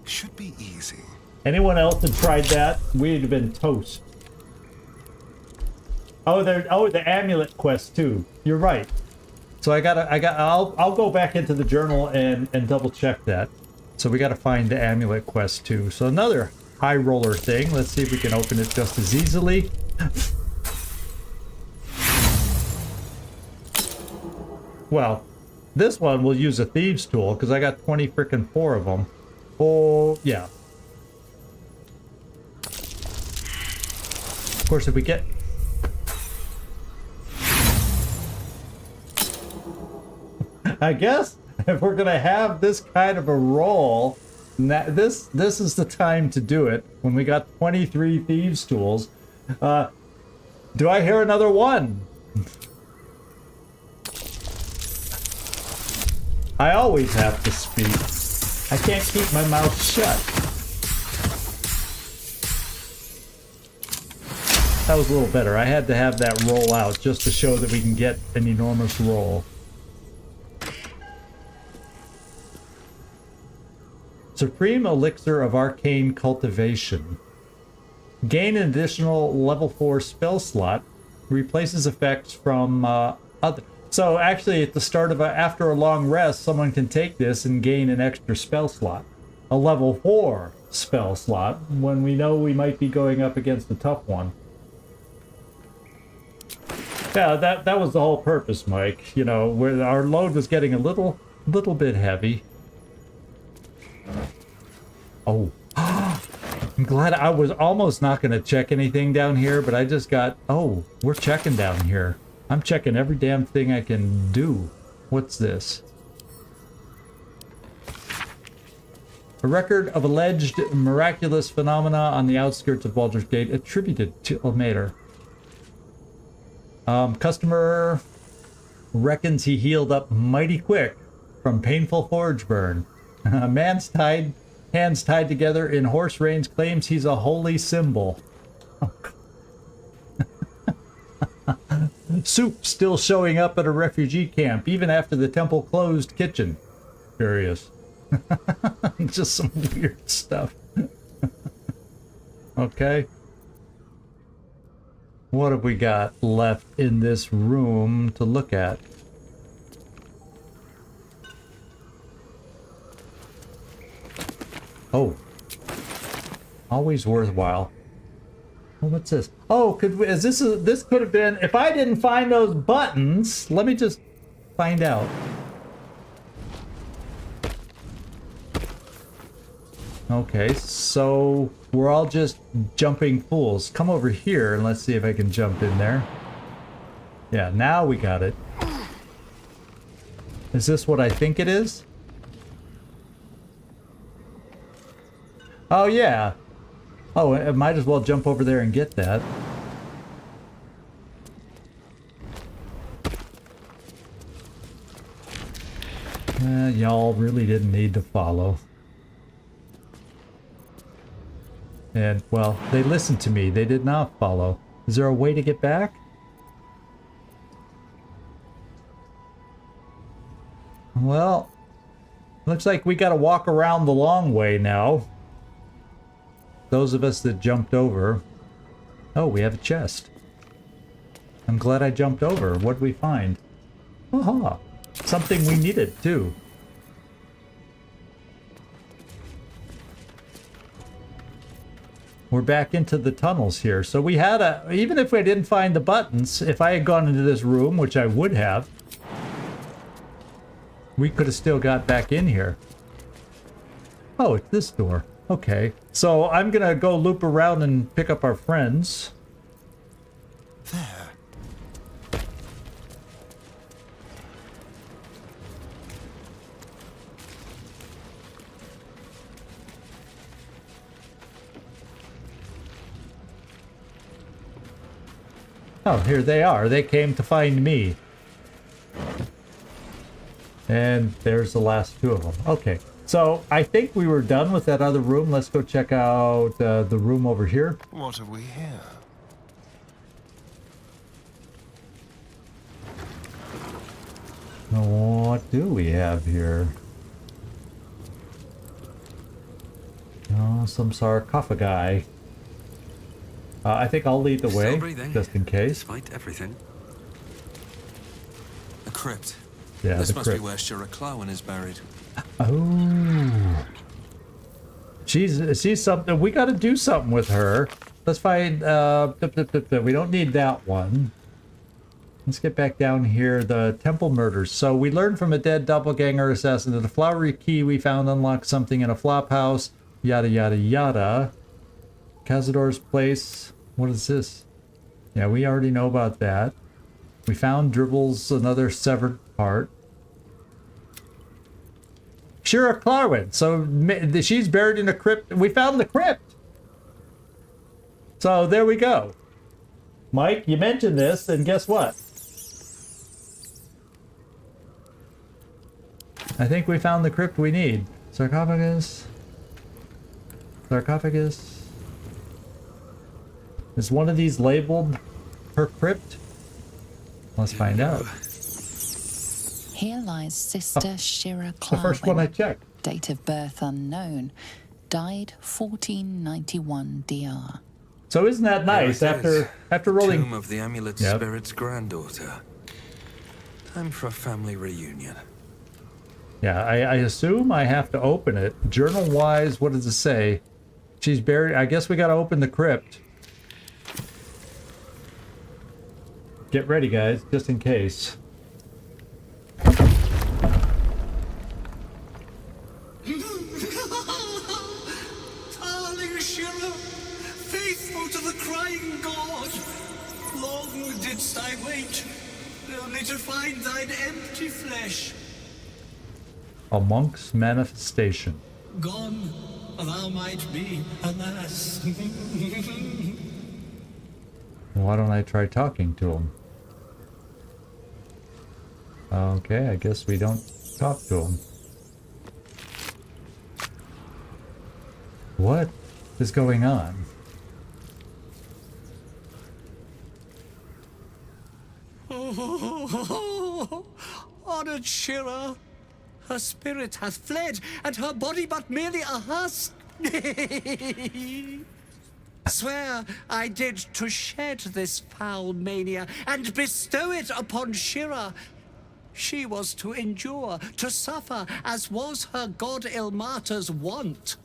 Should be easy. Anyone else that tried that, we'd have been toast. Oh, the amulet quest too. You're right. So I'll go back into the journal and double check that. So we gotta find the amulet quest too. So another high roller thing. Let's see if we can open it just as easily. Well, this one will use a thieves tool because I got 20 frickin' 4 of them. Oh, yeah. Of course, if we get... I guess if we're gonna have this kind of a roll, this is the time to do it. When we got 23 thieves tools. Do I hear another one? I always have to speak. I can't keep my mouth shut. That was a little better. I had to have that roll out just to show that we can get an enormous roll. Supreme Elixir of Arcane Cultivation. Gain an additional level 4 spell slot. Replaces effects from other... So actually at the start of after a long rest, someone can take this and gain an extra spell slot. A level 4 spell slot when we know we might be going up against a tough one. Yeah, that was the whole purpose, Mike. You know, where our load was getting a little bit heavy. Oh, I'm glad. I was almost not going to check anything down here, but I just got... Oh, we're checking down here. I'm checking every damn thing I can do. What's this? A record of alleged miraculous phenomena on the outskirts of Baldur's Gate attributed to Ilmater. Customer reckons he healed up mighty quick from painful forge burn. A man's hands tied together in horse reins claims he's a holy symbol. Soup still showing up at a refugee camp even after the temple closed kitchen. Curious. Just some weird stuff. Okay. What have we got left in this room to look at? Oh. Always worthwhile. Oh, what's this? Oh, this could have been... If I didn't find those buttons, let me just find out. Okay, so we're all just jumping fools. Come over here and let's see if I can jump in there. Yeah, now we got it. Is this what I think it is? Oh, yeah. Oh, I might as well jump over there and get that. Y'all really didn't need to follow. And, well, they listened to me. They did not follow. Is there a way to get back? Well, looks like we gotta walk around the long way now. Those of us that jumped over. Oh, we have a chest. I'm glad I jumped over. What did we find? Aha! Something we needed, too. We're back into the tunnels here. So we had even if we didn't find the buttons, if I had gone into this room, which I would have, we could have still got back in here. Oh, it's this door. Okay. So I'm gonna go loop around and pick up our friends. There. Oh, here they are. They came to find me. And there's the last two of them. Okay, so I think we were done with that other room. Let's go check out the room over here. What have we here? What do we have here? Oh, some sarcophagi. I think I'll lead the way, just in case. Despite everything. A crypt. Yeah, this the must crypt. be where Shira Clowen is buried. Oh. She's something. We got to do something with her. Let's find... we don't need that one. Let's get back down here. The temple murders. So we learned from a dead doppelganger assassin that the flowery key we found unlocked something in a flop house. Yada, yada, yada. Cazador's place. What is this? Yeah, we already know about that. We found Dribble's another severed part. Shira Clarwin. So she's buried in a crypt. We found the crypt. So there we go. Mike, you mentioned this, and guess what? I think we found the crypt we need. Sarcophagus. Sarcophagus. Is one of these labeled her crypt? Let's find out. Here lies Sister Shira Clarwin. The first one I checked. Date of birth unknown. Died 1491 DR. So isn't that nice? After rolling Tomb of the Amulet Spirit's granddaughter. Time for a family reunion. Yeah, I assume I have to open it. Journal-wise, what does it say? She's buried. I guess we gotta open the crypt. Get ready, guys, just in case. Darling Shira, faithful to the crying god, long didst I wait, only to find thine empty flesh. A monk's manifestation. Gone, thou might be, alas. Why don't I try talking to him? Okay, I guess we don't talk to him. What is going on? Oh, honored Shira, her spirit hath fled, and her body but merely a husk. Swear I did to shed this foul mania and bestow it upon Shira. She was to endure, to suffer, as was her god Ilmater's wont.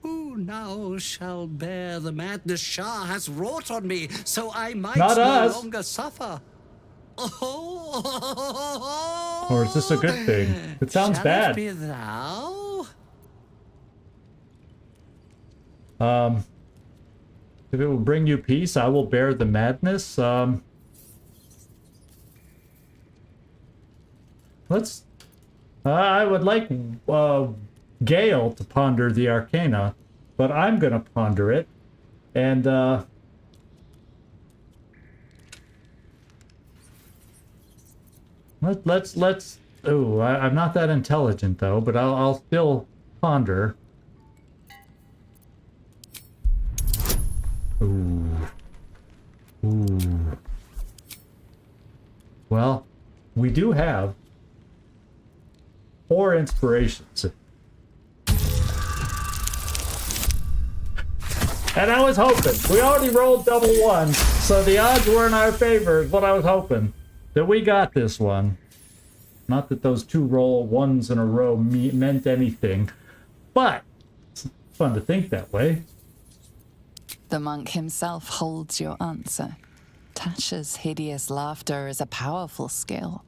Who now shall bear the madness Shah has wrought on me, so I might Not no us. longer suffer? Or is this a good thing? It sounds Shall bad. It be thou? If it will bring you peace, I will bear the madness. Let's. I would like Gale to ponder the Arcana, but I'm gonna ponder it, and let's. Oh, I'm not that intelligent though, but I'll still ponder. Ooh. Ooh. Well, we do have 4 inspirations. And I was hoping. We already rolled double ones, so the odds were in our favor, is what I was hoping. That we got this one. Not that those 2 roll ones in a row meant anything, but it's fun to think that way. The monk himself holds your answer. Tasha's hideous laughter is a powerful skill,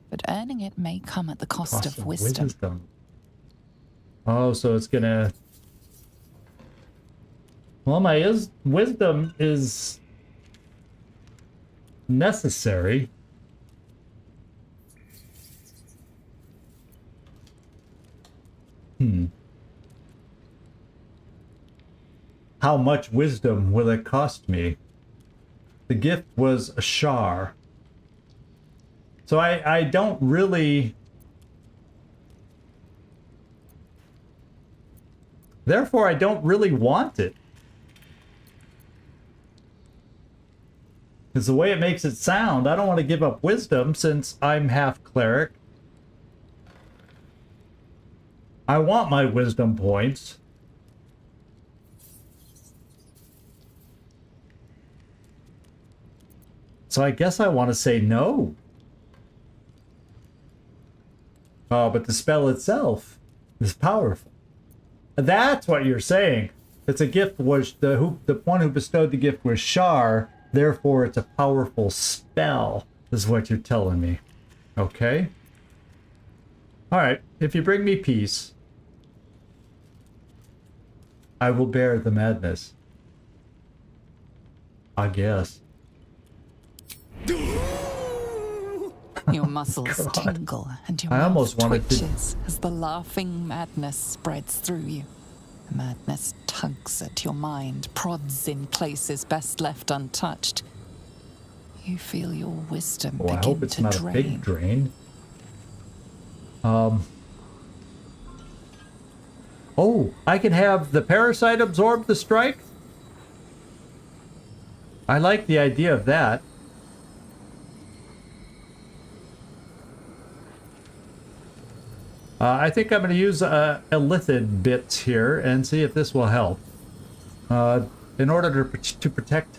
but earning it may come at the cost of wisdom. Oh, so it's gonna... Well, my wisdom is necessary. How much wisdom will it cost me? The gift was a shar. So I don't really... Therefore, I don't really want it. Because the way it makes it sound, I don't want to give up wisdom since I'm half cleric. I want my wisdom points. So I guess I want to say no. Oh, but the spell itself is powerful. That's what you're saying. It's a gift was the one who bestowed the gift was Shar, therefore it's a powerful spell, is what you're telling me. Okay. Alright, if you bring me peace, I will bear the madness. I guess. Your muscles tingle and your I mouth almost wanted to- twitches as the laughing madness spreads through you. The madness tugs at your mind, prods in places best left untouched. You feel your wisdom Oh, I begin hope it's to not drain. a big drain. Oh, I can have the parasite absorb the strike? I like the idea of that. I think I'm going to use a lithid bit here and see if this will help. In order to protect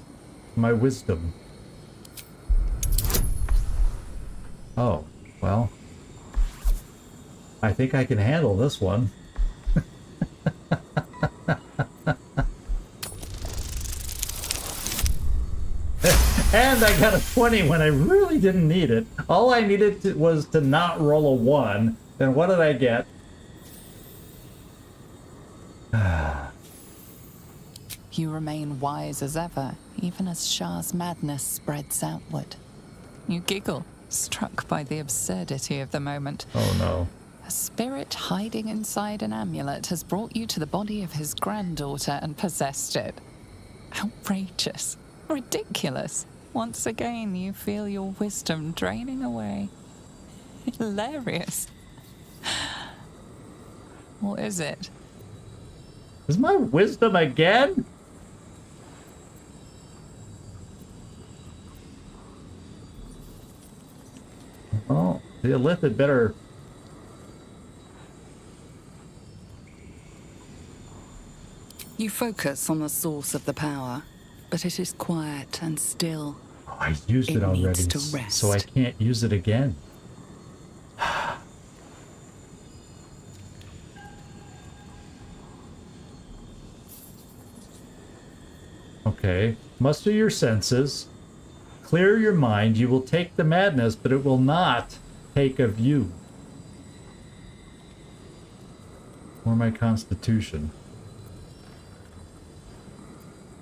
my wisdom. Oh, well. I think I can handle this one. And I got a 20 when I really didn't need it. All I needed was to not roll a 1. Then what did I get? You remain wise as ever, even as Shah's madness spreads outward. You giggle, struck by the absurdity of the moment. Oh no. A spirit hiding inside an amulet has brought you to the body of his granddaughter and possessed it. Outrageous. Ridiculous. Once again, you feel your wisdom draining away. Hilarious. What is it? Is my wisdom again? Oh, the Elithid better. You focus on the source of the power, but it is quiet and still. Oh, I used it already, needs to rest. so I can't use it again. Okay, muster your senses, clear your mind. You will take the madness, but it will not take of you. Or my constitution.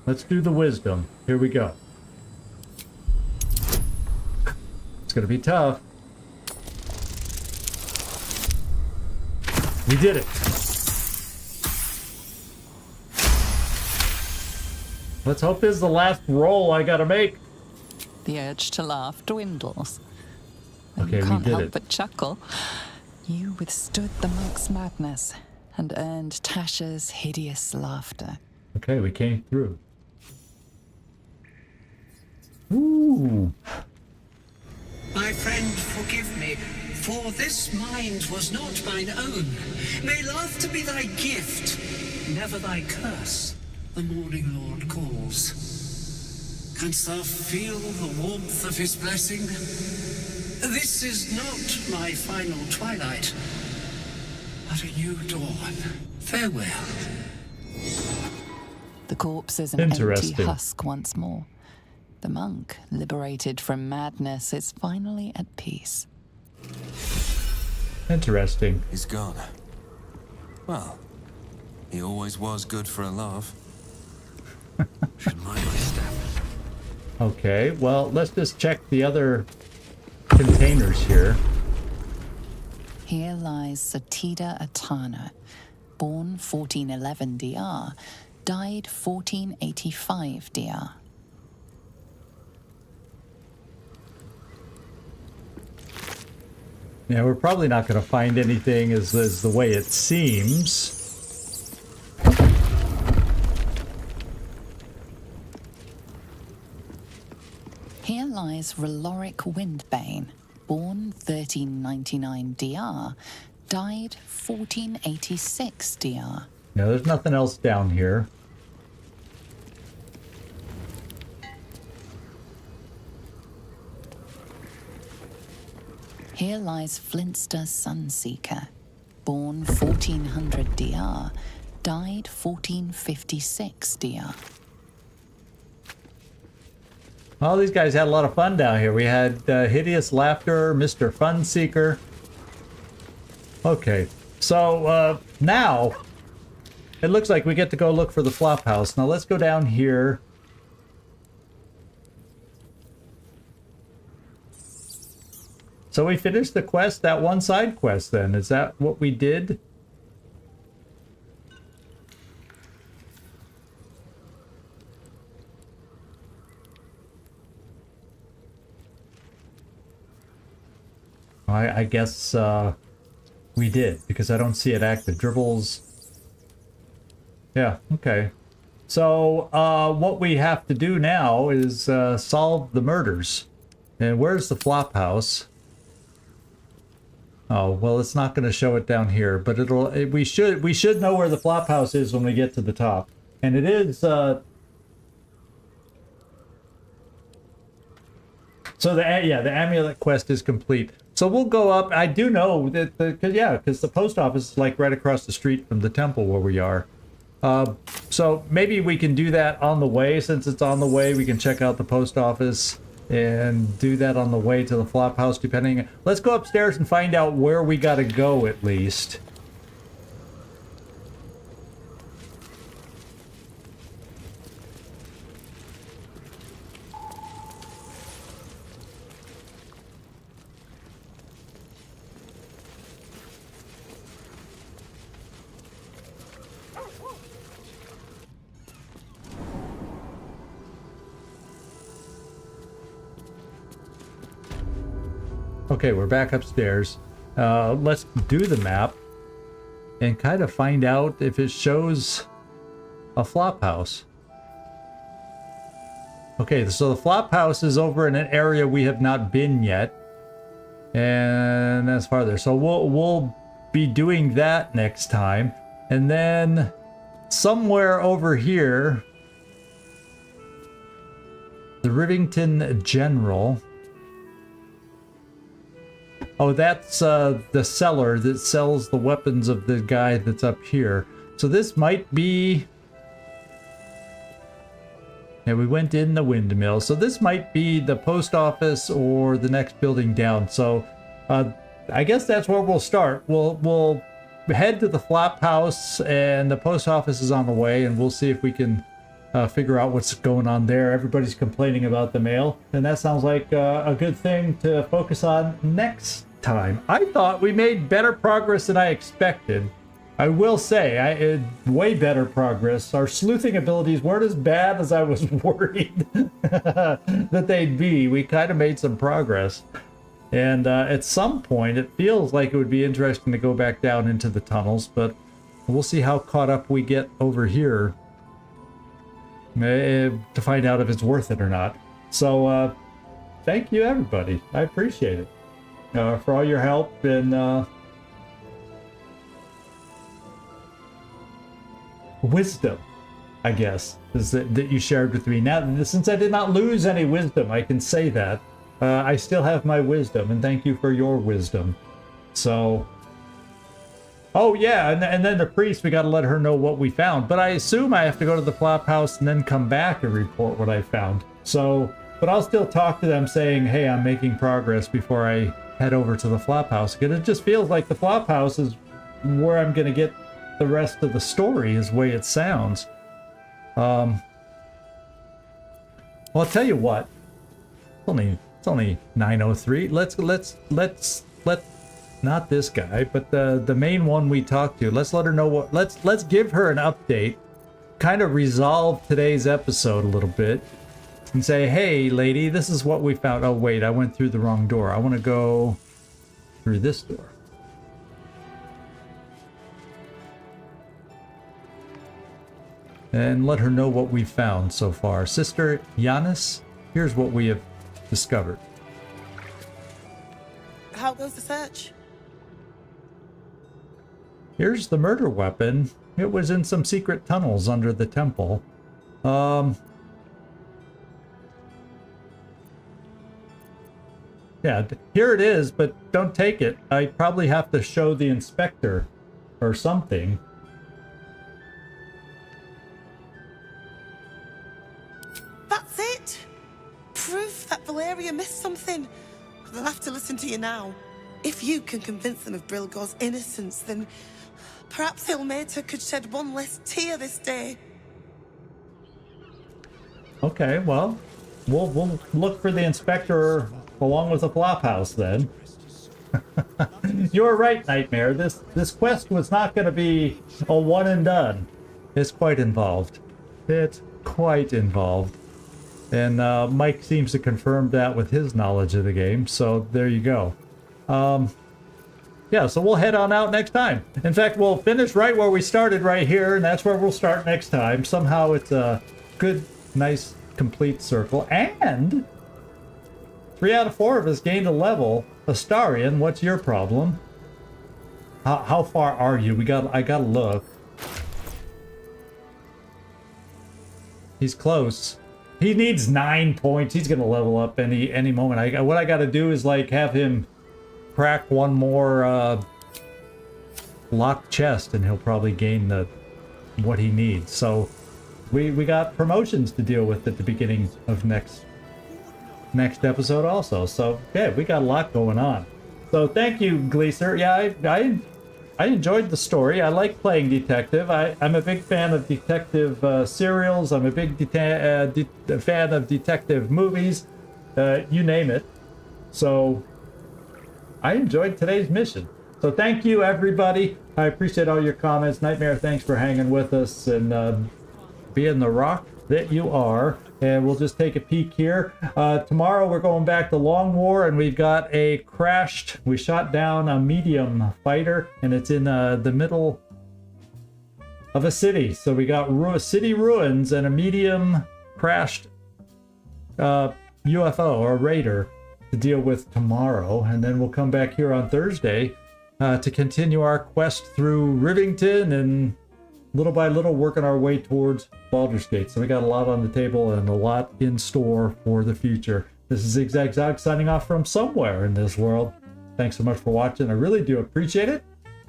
Let's do the wisdom. Here we go. It's gonna be tough. We did it. Let's hope this is the last roll I gotta make. The urge to laugh dwindles. Okay, You we can't did help it. but chuckle. You withstood the monk's madness and earned Tasha's hideous laughter. Okay, we came through. Ooh. My friend, forgive me, for this mind was not mine own. May laughter be thy gift, never thy curse. The morning Lord calls. Canst thou feel the warmth of his blessing? This is not my final twilight, but a new dawn. Farewell. The corpse is an empty Interesting. husk once more. The monk, liberated from madness, is finally at peace. Interesting. He's gone. Well, he always was good for a laugh. Should mind my step. Okay, well, let's just check the other containers here. Here lies Satida Atana, born 1411 DR, died 1485 DR. Yeah, we're probably not going to find anything as the way it seems. Here lies Reloric Windbane, born 1399 DR, died 1486 DR. No, there's nothing else down here. Here lies Flintster Sunseeker, born 1400 DR, died 1456 DR. All these guys had a lot of fun down here. We had Hideous Laughter, Mr. Funseeker. Okay, so now it looks like we get to go look for the flop house. Now let's go down here. So we finished the quest, that one side quest then. Is that what we did? I guess we did, because I don't see it active. Dribbles. Yeah, okay. So what we have to do now is solve the murders. And where's the flop house? Oh, well, it's not going to show it down here, but we should know where the flop house is when we get to the top. And it is so the amulet quest is complete. So we'll go up. I do know that because the post office is like right across the street from the temple where we are. So maybe we can do that on the way. Since it's on the way, we can check out the post office and do that on the way to the flop house, depending. Let's go upstairs and find out where we gotta go at least. Okay, we're back upstairs. Let's do the map and kind of find out if it shows a flop house. Okay, so the flop house is over in an area we have not been yet, and that's farther. So we'll be doing that next time, and then somewhere over here, the Rivington General. Oh, that's the seller that sells the weapons of the guy that's up here. So this might be... Yeah, we went in the windmill. So this might be the post office or the next building down. So I guess that's where we'll start. We'll head to the flop house, and the post office is on the way, and we'll see if we can figure out what's going on there. Everybody's complaining about the mail, and that sounds like a good thing to focus on next time. I thought we made better progress than I expected. I will say, way better progress. Our sleuthing abilities weren't as bad as I was worried that they'd be. We kind of made some progress. And at some point, it feels like it would be interesting to go back down into the tunnels, but we'll see how caught up we get over here to find out if it's worth it or not. So, thank you, everybody. I appreciate it. For all your help and wisdom, I guess, is that you shared with me. Now, since I did not lose any wisdom, I can say that. I still have my wisdom, and thank you for your wisdom. So, oh yeah, and then the priest, we got to let her know what we found. But I assume I have to go to the flop house and then come back and report what I found. So, but I'll still talk to them saying, hey, I'm making progress before I head over to the flop house. Because it just feels like the flop house is where I'm going to get the rest of the story, is the way it sounds. Well, I'll tell you what. It's only 9:03. Let's not this guy, but the main one we talked to. Let's let her know what. Let's give her an update. Kind of resolve today's episode a little bit. And say, hey, lady, this is what we found. Oh, wait, I went through the wrong door. I want to go through this door. And let her know what we found so far. Sister Yanis, here's what we have discovered. How goes the search? Here's the murder weapon. It was in some secret tunnels under the temple. Yeah, here it is, but don't take it. I probably have to show the inspector or something. That's it! Proof that Valeria missed something. They'll have to listen to you now. If you can convince them of Brilgor's innocence, then perhaps Ilmater could shed one less tear this day. Okay, well, we'll look for the inspector along with the flop house then. You're right, Nightmare. This quest was not going to be a one and done. It's quite involved. It's quite involved. And Mike seems to confirm that with his knowledge of the game. So there you go. Yeah, so we'll head on out next time. In fact, we'll finish right where we started right here, and that's where we'll start next time. Somehow it's a good, nice, complete circle. And 3 out of 4 of us gained a level. Astarion, what's your problem? How far are you? I gotta look. He's close. He needs 9 points. He's gonna level up any moment. What I gotta do is like have him crack one more locked chest, and he'll probably gain what he needs. So we got promotions to deal with at the beginning of next episode also. So yeah, we got a lot going on. So thank you, Gleaser. Yeah, I enjoyed the story. I like playing detective. I'm a big fan of detective serials. I'm a big fan of detective movies. You name it. So I enjoyed today's mission. So thank you, everybody. I appreciate all your comments. Nightmare, thanks for hanging with us and being the rock that you are. And we'll just take a peek here. Tomorrow we're going back to Long War, and we've got we shot down a medium fighter, and it's in the middle of a city. So we got city ruins and a medium crashed UFO or raider to deal with tomorrow. And then we'll come back here on Thursday to continue our quest through Rivington and little by little working our way towards Baldur's Gate. So we got a lot on the table and a lot in store for the future. This is Zigzag signing off from somewhere in this world. Thanks so much for watching. I really do appreciate it,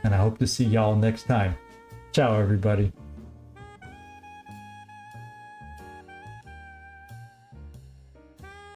and I hope to see y'all next time. Ciao, everybody.